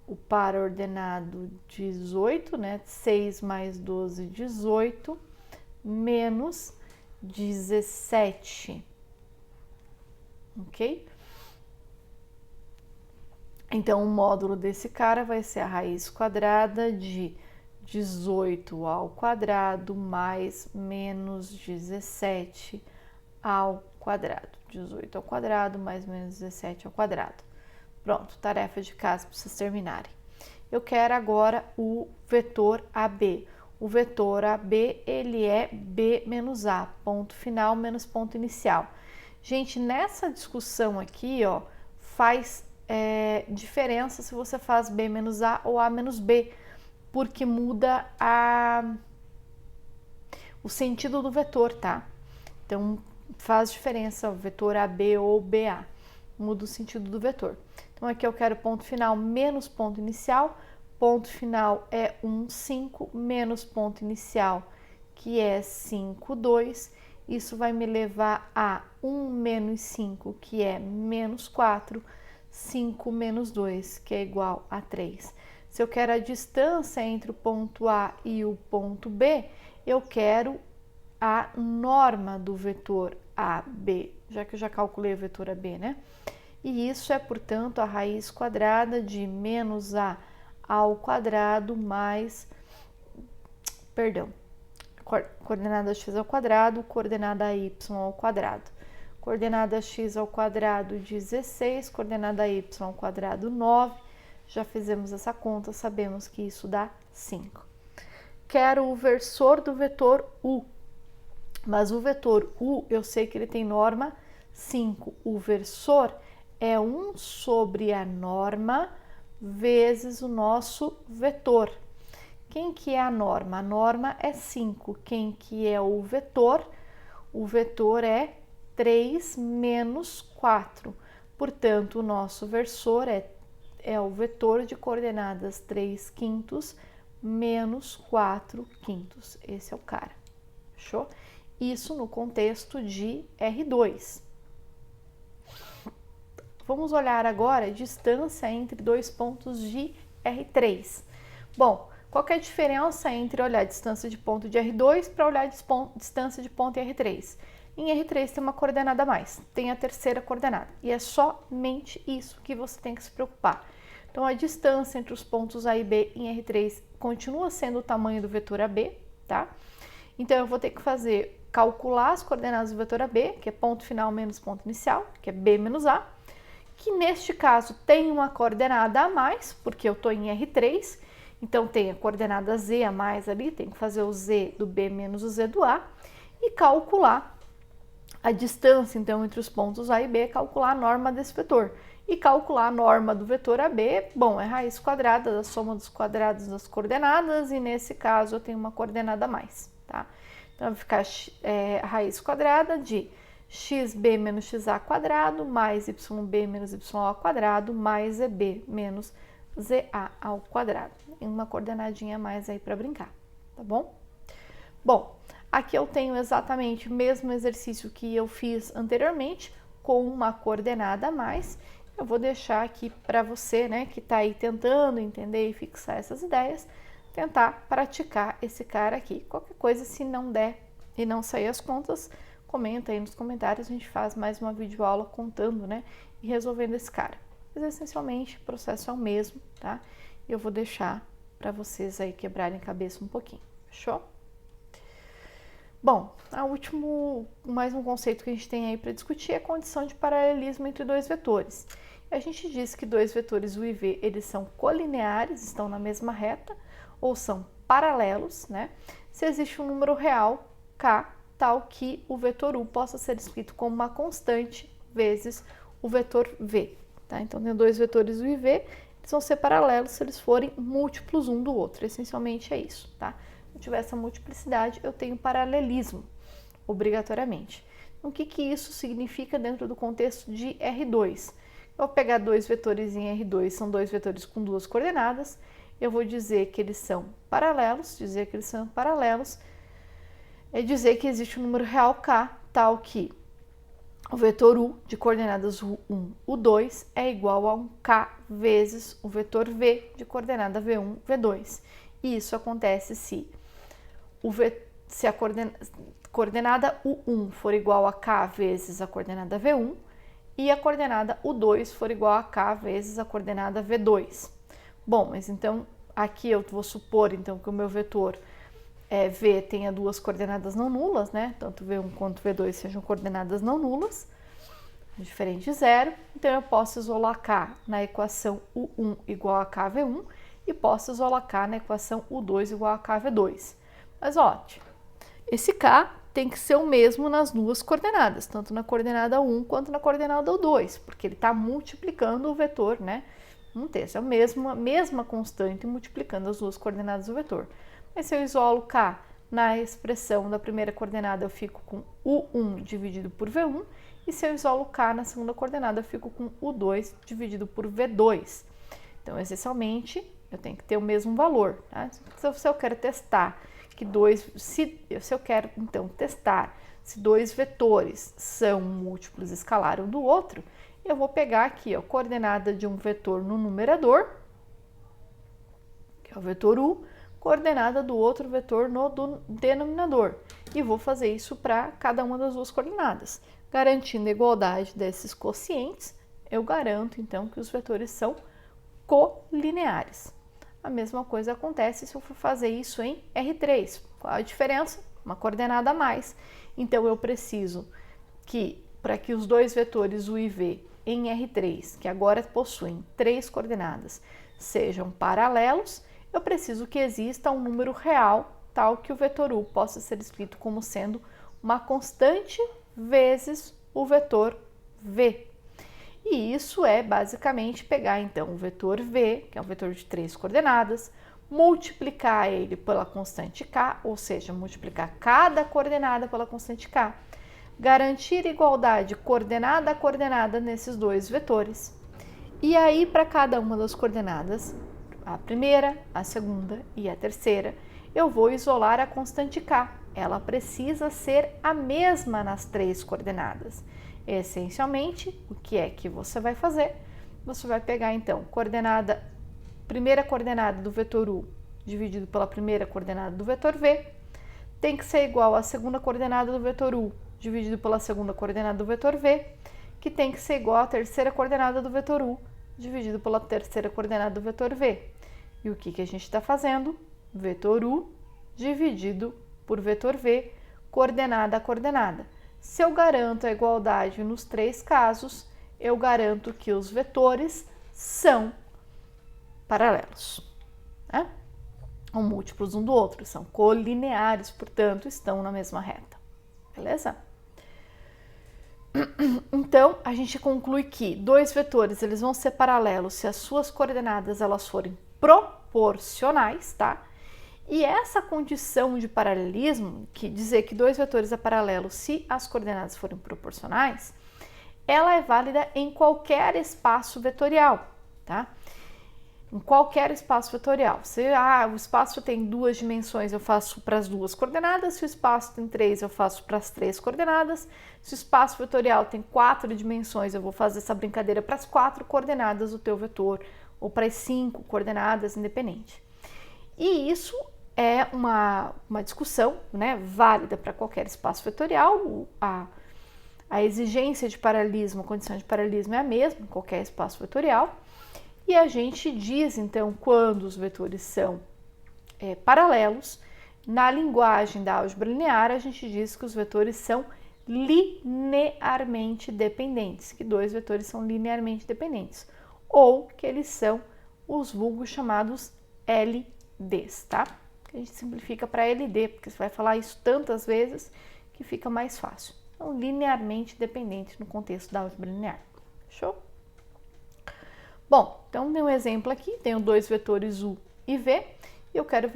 o par ordenado 18, né? 6 mais 12, 18, menos 17. Ok? Então, o módulo desse cara vai ser a raiz quadrada de 18 ao quadrado mais menos 17 ao quadrado. 18 ao quadrado mais menos 17 ao quadrado. Pronto, tarefa de casa para vocês terminarem. Eu quero agora o vetor AB. O vetor AB, ele é B menos A, ponto final menos ponto inicial. Gente, nessa discussão aqui, ó, faz diferença se você faz B menos A ou A menos B, porque muda o sentido do vetor, tá? Então, faz diferença o vetor AB ou BA, muda o sentido do vetor. Então, aqui eu quero ponto final menos ponto inicial. Ponto final é 1, 5, menos ponto inicial, que é 5, 2. Isso vai me levar a 1 menos 5, que é menos 4, 5 menos 2, que é igual a 3. Se eu quero a distância entre o ponto A e o ponto B, eu quero a norma do vetor AB, já que eu já calculei o vetor AB, né? E isso é, portanto, a raiz quadrada de menos A ao quadrado mais, coordenada x ao quadrado, coordenada y ao quadrado. Coordenada x ao quadrado 16, coordenada y ao quadrado 9. Já fizemos essa conta, sabemos que isso dá 5. Quero o versor do vetor u, mas o vetor u eu sei que ele tem norma 5. O versor é 1 sobre a norma vezes o nosso vetor. Quem que é a norma? A norma é 5. Quem que é o vetor? O vetor é 3 menos 4. Portanto, o nosso versor é o vetor de coordenadas 3 quintos menos 4 quintos. Esse é o cara. Fechou? Isso no contexto de R2. Vamos olhar agora a distância entre dois pontos de R3. Bom, qual que é a diferença entre olhar a distância de ponto de R2 para olhar a distância de ponto em R3? Em R3 tem uma coordenada a mais, tem a terceira coordenada, e é somente isso que você tem que se preocupar. Então, a distância entre os pontos A e B em R3 continua sendo o tamanho do vetor AB, tá? Então, eu vou ter que calcular as coordenadas do vetor AB, que é ponto final menos ponto inicial, que é B menos A, que neste caso tem uma coordenada a mais, porque eu estou em R3, então tem a coordenada Z a mais ali, tem que fazer o Z do B menos o Z do A, e calcular a distância, então, entre os pontos A e B, calcular a norma desse vetor. E calcular a norma do vetor AB, bom, é raiz quadrada da soma dos quadrados das coordenadas, e nesse caso eu tenho uma coordenada a mais, tá? Então, vai ficar a raiz quadrada de xb menos xa quadrado mais yb menos y ao quadrado mais zb menos za ao quadrado. Tem uma coordenadinha a mais aí para brincar, tá bom? Bom, aqui eu tenho exatamente o mesmo exercício que eu fiz anteriormente, com uma coordenada a mais. Eu vou deixar aqui para você, né, que está aí tentando entender e fixar essas ideias, tentar praticar esse cara aqui. Qualquer coisa, se não der e não sair as contas, comenta aí nos comentários, a gente faz mais uma videoaula contando, né, e resolvendo esse cara. Mas essencialmente o processo é o mesmo, tá? E eu vou deixar para vocês aí quebrarem a cabeça um pouquinho, fechou? Bom, mais um conceito que a gente tem aí para discutir é a condição de paralelismo entre dois vetores. A gente diz que dois vetores u e v, eles são colineares, estão na mesma reta, ou são paralelos, né? Se existe um número real, k, tal que o vetor u possa ser escrito como uma constante vezes o vetor v, tá? Então, tem dois vetores u e v, eles vão ser paralelos se eles forem múltiplos um do outro. Essencialmente é isso, tá? Se eu tiver essa multiplicidade, eu tenho paralelismo, obrigatoriamente. Então, o que isso significa dentro do contexto de R2? Eu vou pegar dois vetores em R2, são dois vetores com duas coordenadas, eu vou dizer que eles são paralelos, é dizer que existe um número real k, tal que o vetor u de coordenadas u1, u2 é igual a um k vezes o vetor v de coordenada v1, v2. E isso acontece se a coordenada u1 for igual a k vezes a coordenada v1 e a coordenada u2 for igual a k vezes a coordenada v2. Bom, mas então aqui eu vou supor então que o meu vetor v tenha duas coordenadas não nulas, né? Tanto v1 quanto v2 sejam coordenadas não nulas, diferente de zero. Então eu posso isolar k na equação u1 igual a kv1 e posso isolar k na equação u2 igual a kv2. Mas ótimo, esse k tem que ser o mesmo nas duas coordenadas, tanto na coordenada 1 quanto na coordenada 2, porque ele está multiplicando o vetor, né? Um terço, é a mesma constante multiplicando as duas coordenadas do vetor. Mas se eu isolo k na expressão da primeira coordenada, eu fico com u1 dividido por v1, e se eu isolo k na segunda coordenada, eu fico com u2 dividido por v2. Então, essencialmente, eu tenho que ter o mesmo valor, tá? Se eu quero testar se eu quero, então, testar se dois vetores são múltiplos escalar um do outro, eu vou pegar aqui a coordenada de um vetor no numerador que é o vetor u, coordenada do outro vetor no denominador. E vou fazer isso para cada uma das duas coordenadas. Garantindo a igualdade desses quocientes, eu garanto então que os vetores são colineares. A mesma coisa acontece se eu for fazer isso em R3. Qual a diferença? Uma coordenada a mais. Então, eu preciso que, para que os dois vetores u e v em R3, que agora possuem 3 coordenadas, sejam paralelos, eu preciso que exista um número real, tal que o vetor u possa ser escrito como sendo uma constante vezes o vetor v. E isso é basicamente pegar então o vetor v, que é um vetor de 3 coordenadas, multiplicar ele pela constante k, ou seja, multiplicar cada coordenada pela constante k, garantir igualdade coordenada a coordenada nesses dois vetores. E aí, para cada uma das coordenadas, a primeira, a segunda e a terceira, eu vou isolar a constante k. Ela precisa ser a mesma nas 3 coordenadas. Essencialmente, o que é que você vai fazer? Você vai pegar, então, primeira coordenada do vetor u dividido pela primeira coordenada do vetor v, tem que ser igual à segunda coordenada do vetor u dividido pela segunda coordenada do vetor v, que tem que ser igual à terceira coordenada do vetor u dividido pela terceira coordenada do vetor v. E o que a gente está fazendo? Vetor u dividido por vetor v, coordenada a coordenada. Se eu garanto a igualdade nos 3 casos, eu garanto que os vetores são paralelos, né? Ou múltiplos um do outro, são colineares, portanto, estão na mesma reta, beleza? Então, a gente conclui que dois vetores eles vão ser paralelos se as suas coordenadas elas forem proporcionais, tá? E essa condição de paralelismo, que dizer que dois vetores é paralelo se as coordenadas forem proporcionais, ela é válida em qualquer espaço vetorial, tá? Em qualquer espaço vetorial. Se o espaço tem 2 dimensões, eu faço para as 2 coordenadas. Se o espaço tem 3, eu faço para as 3 coordenadas. Se o espaço vetorial tem 4 dimensões, eu vou fazer essa brincadeira para as 4 coordenadas do teu vetor, ou para as 5 coordenadas, independente. E isso é uma discussão, né, válida para qualquer espaço vetorial. A exigência de paralelismo, a condição de paralelismo é a mesma em qualquer espaço vetorial. E a gente diz, então, quando os vetores são paralelos, na linguagem da álgebra linear, a gente diz que os vetores são linearmente dependentes, que dois vetores são linearmente dependentes, ou que eles são os vulgos chamados LDs, tá? A gente simplifica para LD, porque você vai falar isso tantas vezes que fica mais fácil. Então, linearmente dependentes no contexto da álgebra linear. Show? Bom, então tem um exemplo aqui, tenho 2 vetores u e v, e eu quero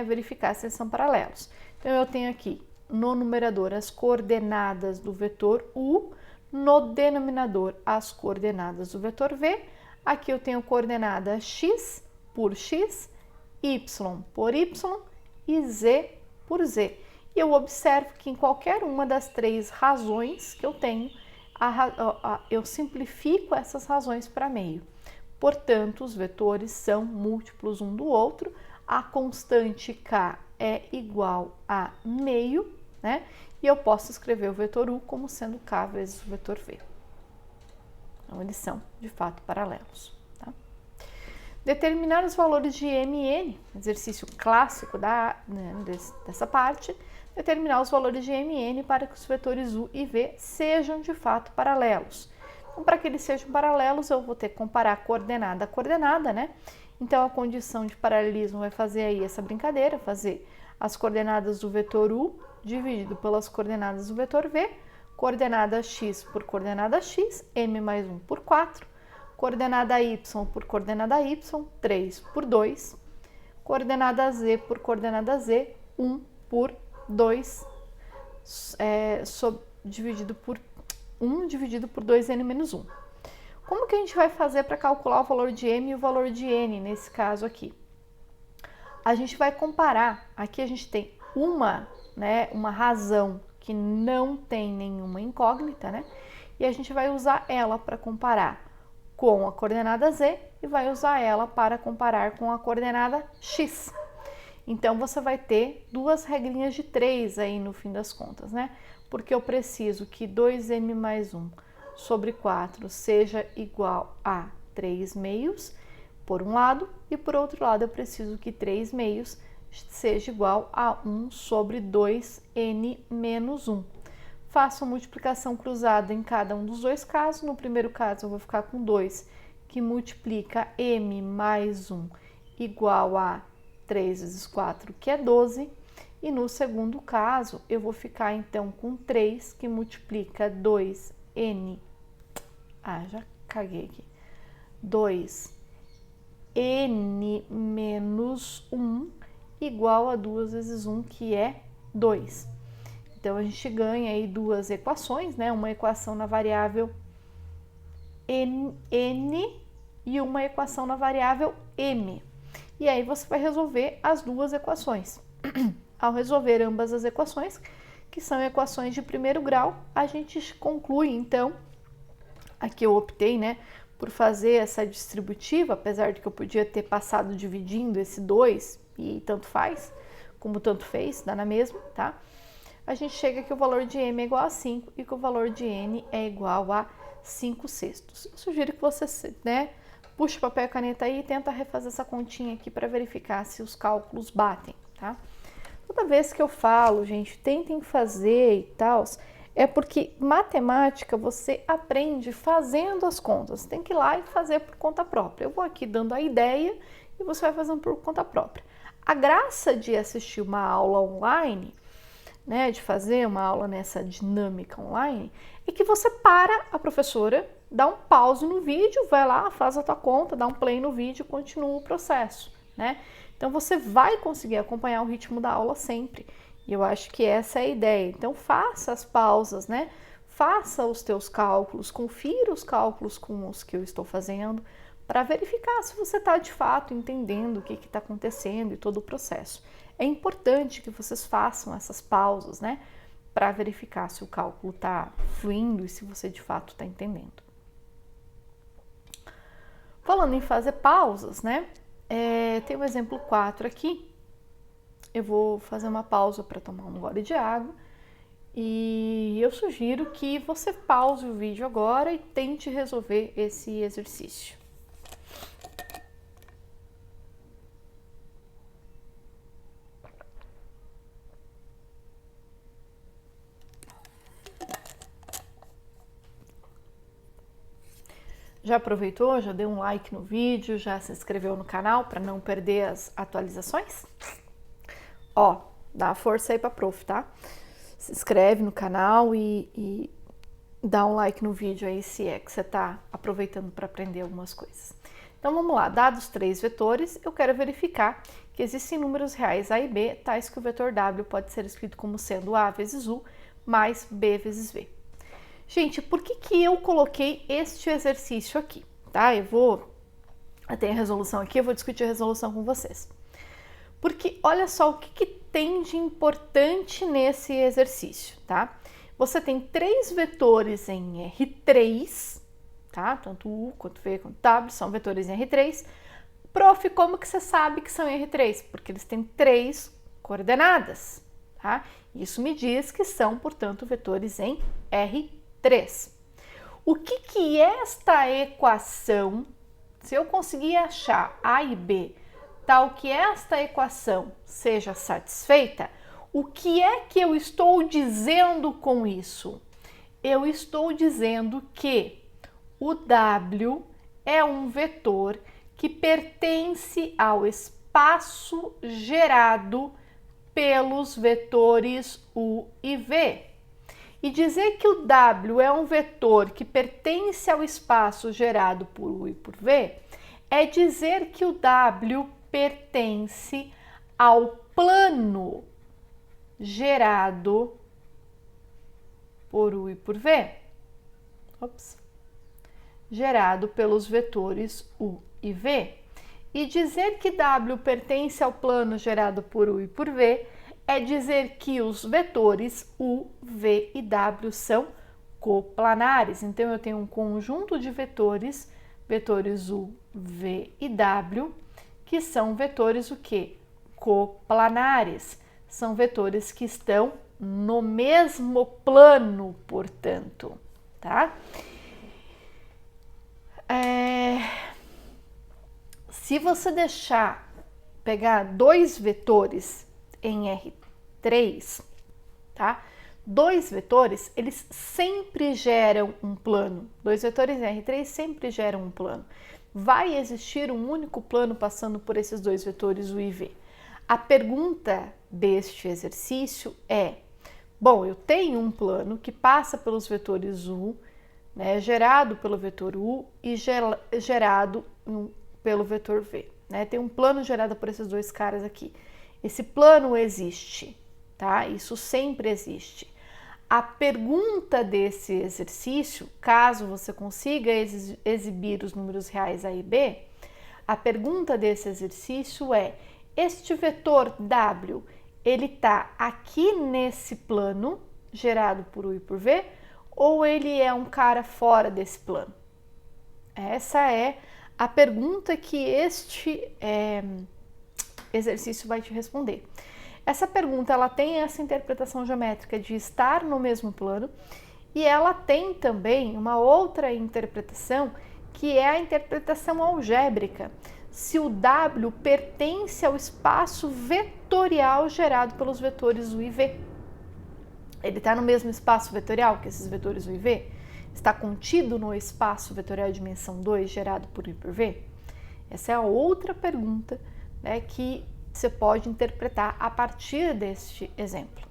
verificar se eles são paralelos. Então, eu tenho aqui no numerador as coordenadas do vetor u, no denominador as coordenadas do vetor v. Aqui eu tenho coordenada x por x, y por y e z por z. E eu observo que em qualquer uma das 3 razões que eu tenho, eu simplifico essas razões para meio. Portanto, os vetores são múltiplos um do outro. A constante k é igual a meio, né? E eu posso escrever o vetor u como sendo k vezes o vetor v. Então, eles são, de fato, paralelos. Tá? Determinar os valores de m e n, exercício clássico dessa parte. Determinar os valores de m e n para que os vetores u e v sejam, de fato, paralelos. Então, para que eles sejam paralelos, eu vou ter que comparar coordenada a coordenada, né? Então, a condição de paralelismo vai fazer aí essa brincadeira, fazer as coordenadas do vetor u dividido pelas coordenadas do vetor v, coordenada x por coordenada x, m mais 1 por 4, coordenada y por coordenada y, 3 por 2, coordenada z por coordenada z, 1 por 2, dividido por 1 dividido por 2n menos 1. Como que a gente vai fazer para calcular o valor de m e o valor de n nesse caso aqui? A gente vai comparar, aqui a gente tem uma razão que não tem nenhuma incógnita, né? E a gente vai usar ela para comparar com a coordenada z e vai usar ela para comparar com a coordenada x. Então, você vai ter duas regrinhas de 3 aí no fim das contas, né? Porque eu preciso que 2m mais 1 sobre 4 seja igual a 3 meios, por um lado, e por outro lado eu preciso que 3 meios seja igual a 1 sobre 2n menos 1. Faço a multiplicação cruzada em cada um dos dois casos. No primeiro caso eu vou ficar com 2, que multiplica m mais 1 igual a 3 vezes 4, que é 12. E no segundo caso eu vou ficar então com 3, que multiplica 2n, já caguei aqui, 2n menos 1 igual a 2 vezes 1, que é 2. Então, a gente ganha aí duas equações, né? Uma equação na variável n e uma equação na variável m. E aí, você vai resolver as duas equações. Ao resolver ambas as equações, que são equações de primeiro grau, a gente conclui, então, aqui eu optei, né, por fazer essa distributiva, apesar de que eu podia ter passado dividindo esse 2 e tanto faz, como tanto fez, dá na mesma, tá? A gente chega que o valor de m é igual a 5 e que o valor de n é igual a 5 sextos. Eu sugiro que você, né, puxe papel e caneta aí e tenta refazer essa continha aqui para verificar se os cálculos batem, tá? Toda vez que eu falo, gente, tentem fazer e tal, é porque matemática você aprende fazendo as contas. Você tem que ir lá e fazer por conta própria. Eu vou aqui dando a ideia e você vai fazendo por conta própria. A graça de assistir uma aula online, né, de fazer uma aula nessa dinâmica online, é que você para a professora, dá um pause no vídeo, vai lá, faz a tua conta, dá um play no vídeo e continua o processo, né? Então, você vai conseguir acompanhar o ritmo da aula sempre. E eu acho que essa é a ideia. Então, faça as pausas, né? Faça os teus cálculos, confira os cálculos com os que eu estou fazendo, para verificar se você está de fato entendendo o que está acontecendo e todo o processo. É importante que vocês façam essas pausas, né, para verificar se o cálculo está fluindo e se você de fato está entendendo. Falando em fazer pausas, né, tem o exemplo 4 aqui. Eu vou fazer uma pausa para tomar um gole de água e eu sugiro que você pause o vídeo agora e tente resolver esse exercício. Já aproveitou? Já deu um like no vídeo? Já se inscreveu no canal para não perder as atualizações? Ó, dá uma força aí pra prof, tá? Se inscreve no canal e dá um like no vídeo aí se é que você tá aproveitando para aprender algumas coisas. Então vamos lá, dados 3 vetores, eu quero verificar que existem números reais A e B, tais que o vetor W pode ser escrito como sendo A vezes U mais B vezes V. Gente, por que eu coloquei este exercício aqui, tá? Eu tenho a resolução aqui, eu vou discutir a resolução com vocês. Porque olha só o que tem de importante nesse exercício, tá? Você tem 3 vetores em R3, tá? Tanto U quanto V quanto W são vetores em R3. Prof, como que você sabe que são em R3? Porque eles têm 3 coordenadas, tá? Isso me diz que são, portanto, vetores em R3. O que esta equação, se eu conseguir achar A e B, tal que esta equação seja satisfeita, o que é que eu estou dizendo com isso? Eu estou dizendo que o W é um vetor que pertence ao espaço gerado pelos vetores U e V. E dizer que o W é um vetor que pertence ao espaço gerado por U e por V é dizer que o W pertence ao plano gerado por U e por V. Gerado pelos vetores U e V. E dizer que W pertence ao plano gerado por U e por V é dizer que os vetores U, V e W são coplanares. Então, eu tenho um conjunto de vetores vetores U, V e W, que são vetores o quê? Coplanares. São vetores que estão no mesmo plano, portanto, tá? Se você pegar dois vetores em R3, tá? Dois vetores, eles sempre geram um plano. Dois vetores em R3 sempre geram um plano. Vai existir um único plano passando por esses dois vetores U e V. A pergunta deste exercício é: bom, eu tenho um plano que passa pelos vetores U, né, gerado pelo vetor U e gerado pelo vetor V. Né? Tem um plano gerado por esses dois caras aqui. Esse plano existe, tá? Isso sempre existe. A pergunta desse exercício, caso você consiga exibir os números reais A e B, a pergunta desse exercício é: este vetor W, ele está aqui nesse plano, gerado por U e por V, ou ele é um cara fora desse plano? Essa é a pergunta que este exercício vai te responder. Essa pergunta, ela tem essa interpretação geométrica de estar no mesmo plano, e ela tem também uma outra interpretação, que é a interpretação algébrica. Se o W pertence ao espaço vetorial gerado pelos vetores U e V. Ele está no mesmo espaço vetorial que esses vetores U e V? Está contido no espaço vetorial de dimensão 2 gerado por U e por V? Essa é a outra pergunta, né, que você pode interpretar a partir deste exemplo,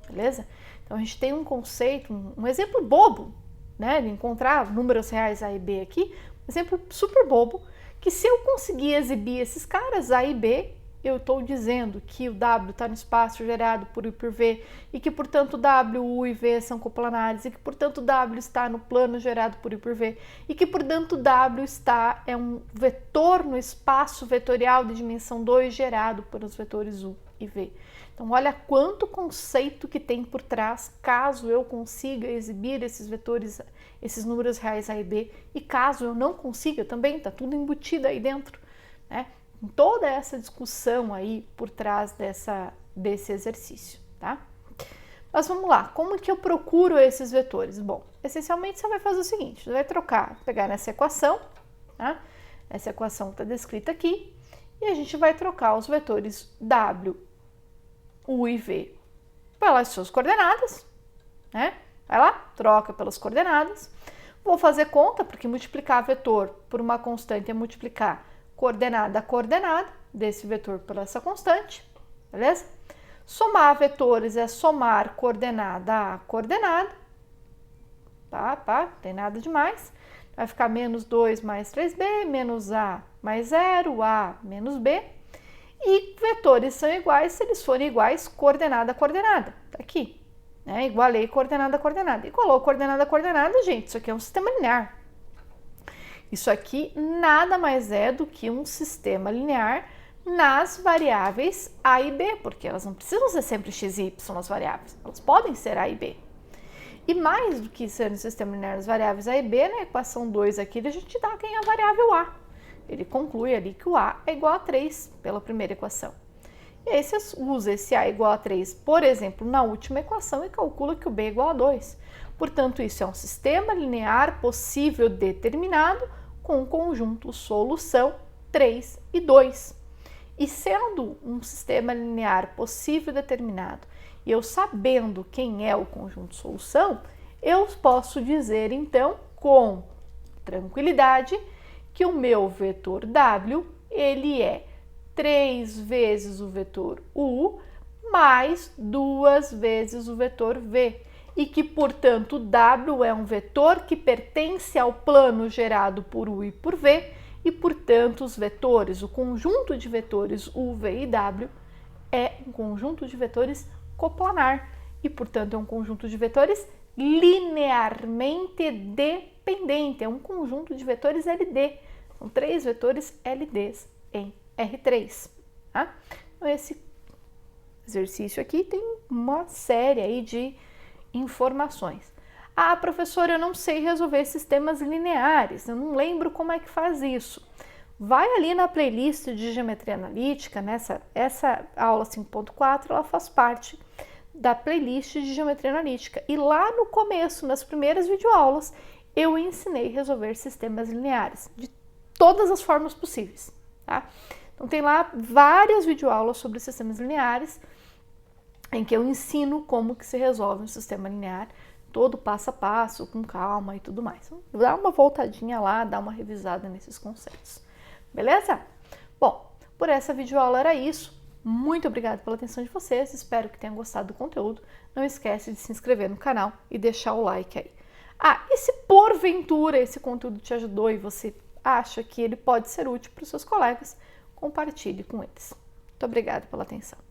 beleza? Então a gente tem um conceito, um exemplo bobo, né, de encontrar números reais A e B aqui, um exemplo super bobo, que se eu conseguir exibir esses caras A e B, eu estou dizendo que o W está no espaço gerado por U e por V, e que, portanto, W, U e V são coplanares, e que, portanto, W está no plano gerado por U e por V, e que, portanto, W é um vetor no espaço vetorial de dimensão 2 gerado pelos vetores U e V. Então, olha quanto conceito que tem por trás, caso eu consiga exibir esses vetores, esses números reais A e B, e caso eu não consiga também, está tudo embutido aí dentro, né? Toda essa discussão aí por trás desse exercício, tá? Mas vamos lá, como que eu procuro esses vetores? Bom, essencialmente você vai fazer o seguinte, você vai pegar nessa equação, tá? Essa equação está descrita aqui, e a gente vai trocar os vetores W, U e V pelas suas coordenadas, né? Vai lá, troca pelas coordenadas. Vou fazer conta, porque multiplicar vetor por uma constante é multiplicar coordenada a coordenada desse vetor por essa constante, beleza? Somar vetores é somar coordenada a coordenada, tá? Tem nada demais. Vai ficar menos 2 mais 3b, menos a mais 0, a menos b. E vetores são iguais se eles forem iguais coordenada a coordenada, tá aqui, né? Igualei coordenada a coordenada. Igualou coordenada a coordenada, gente, isso aqui é um sistema linear. Isso aqui nada mais é do que um sistema linear nas variáveis A e B, porque elas não precisam ser sempre x e y as variáveis, elas podem ser A e B. E mais do que ser um sistema linear nas variáveis A e B, na equação 2 aqui, a gente dá quem é a variável A. Ele conclui ali que o A é igual a 3 pela primeira equação. E aí você usa esse A igual a 3, por exemplo, na última equação e calcula que o B é igual a 2. Portanto, isso é um sistema linear possível determinado com o conjunto solução 3 e 2. E sendo um sistema linear possível determinado, e eu sabendo quem é o conjunto solução, eu posso dizer então com tranquilidade que o meu vetor W, ele é 3 vezes o vetor U mais 2 vezes o vetor V, e que, portanto, W é um vetor que pertence ao plano gerado por U e por V, e, portanto, os vetores, o conjunto de vetores U, V e W é um conjunto de vetores coplanar, e, portanto, é um conjunto de vetores linearmente dependente, é um conjunto de vetores LD, são 3 vetores LDs em R3, tá? Então, esse exercício aqui tem uma série aí de informações. Ah, professora, eu não sei resolver sistemas lineares, eu não lembro como é que faz isso. Vai ali na playlist de geometria analítica, essa aula 5.4, ela faz parte da playlist de geometria analítica. E lá no começo, nas primeiras videoaulas, eu ensinei a resolver sistemas lineares de todas as formas possíveis, tá? Então tem lá várias videoaulas sobre sistemas lineares em que eu ensino como que se resolve um sistema linear, todo passo a passo, com calma e tudo mais. Então, dá uma voltadinha lá, dá uma revisada nesses conceitos. Beleza? Bom, por essa videoaula era isso. Muito obrigada pela atenção de vocês, espero que tenham gostado do conteúdo. Não esquece de se inscrever no canal e deixar o like aí. Ah, e se porventura esse conteúdo te ajudou e você acha que ele pode ser útil para os seus colegas, compartilhe com eles. Muito obrigada pela atenção.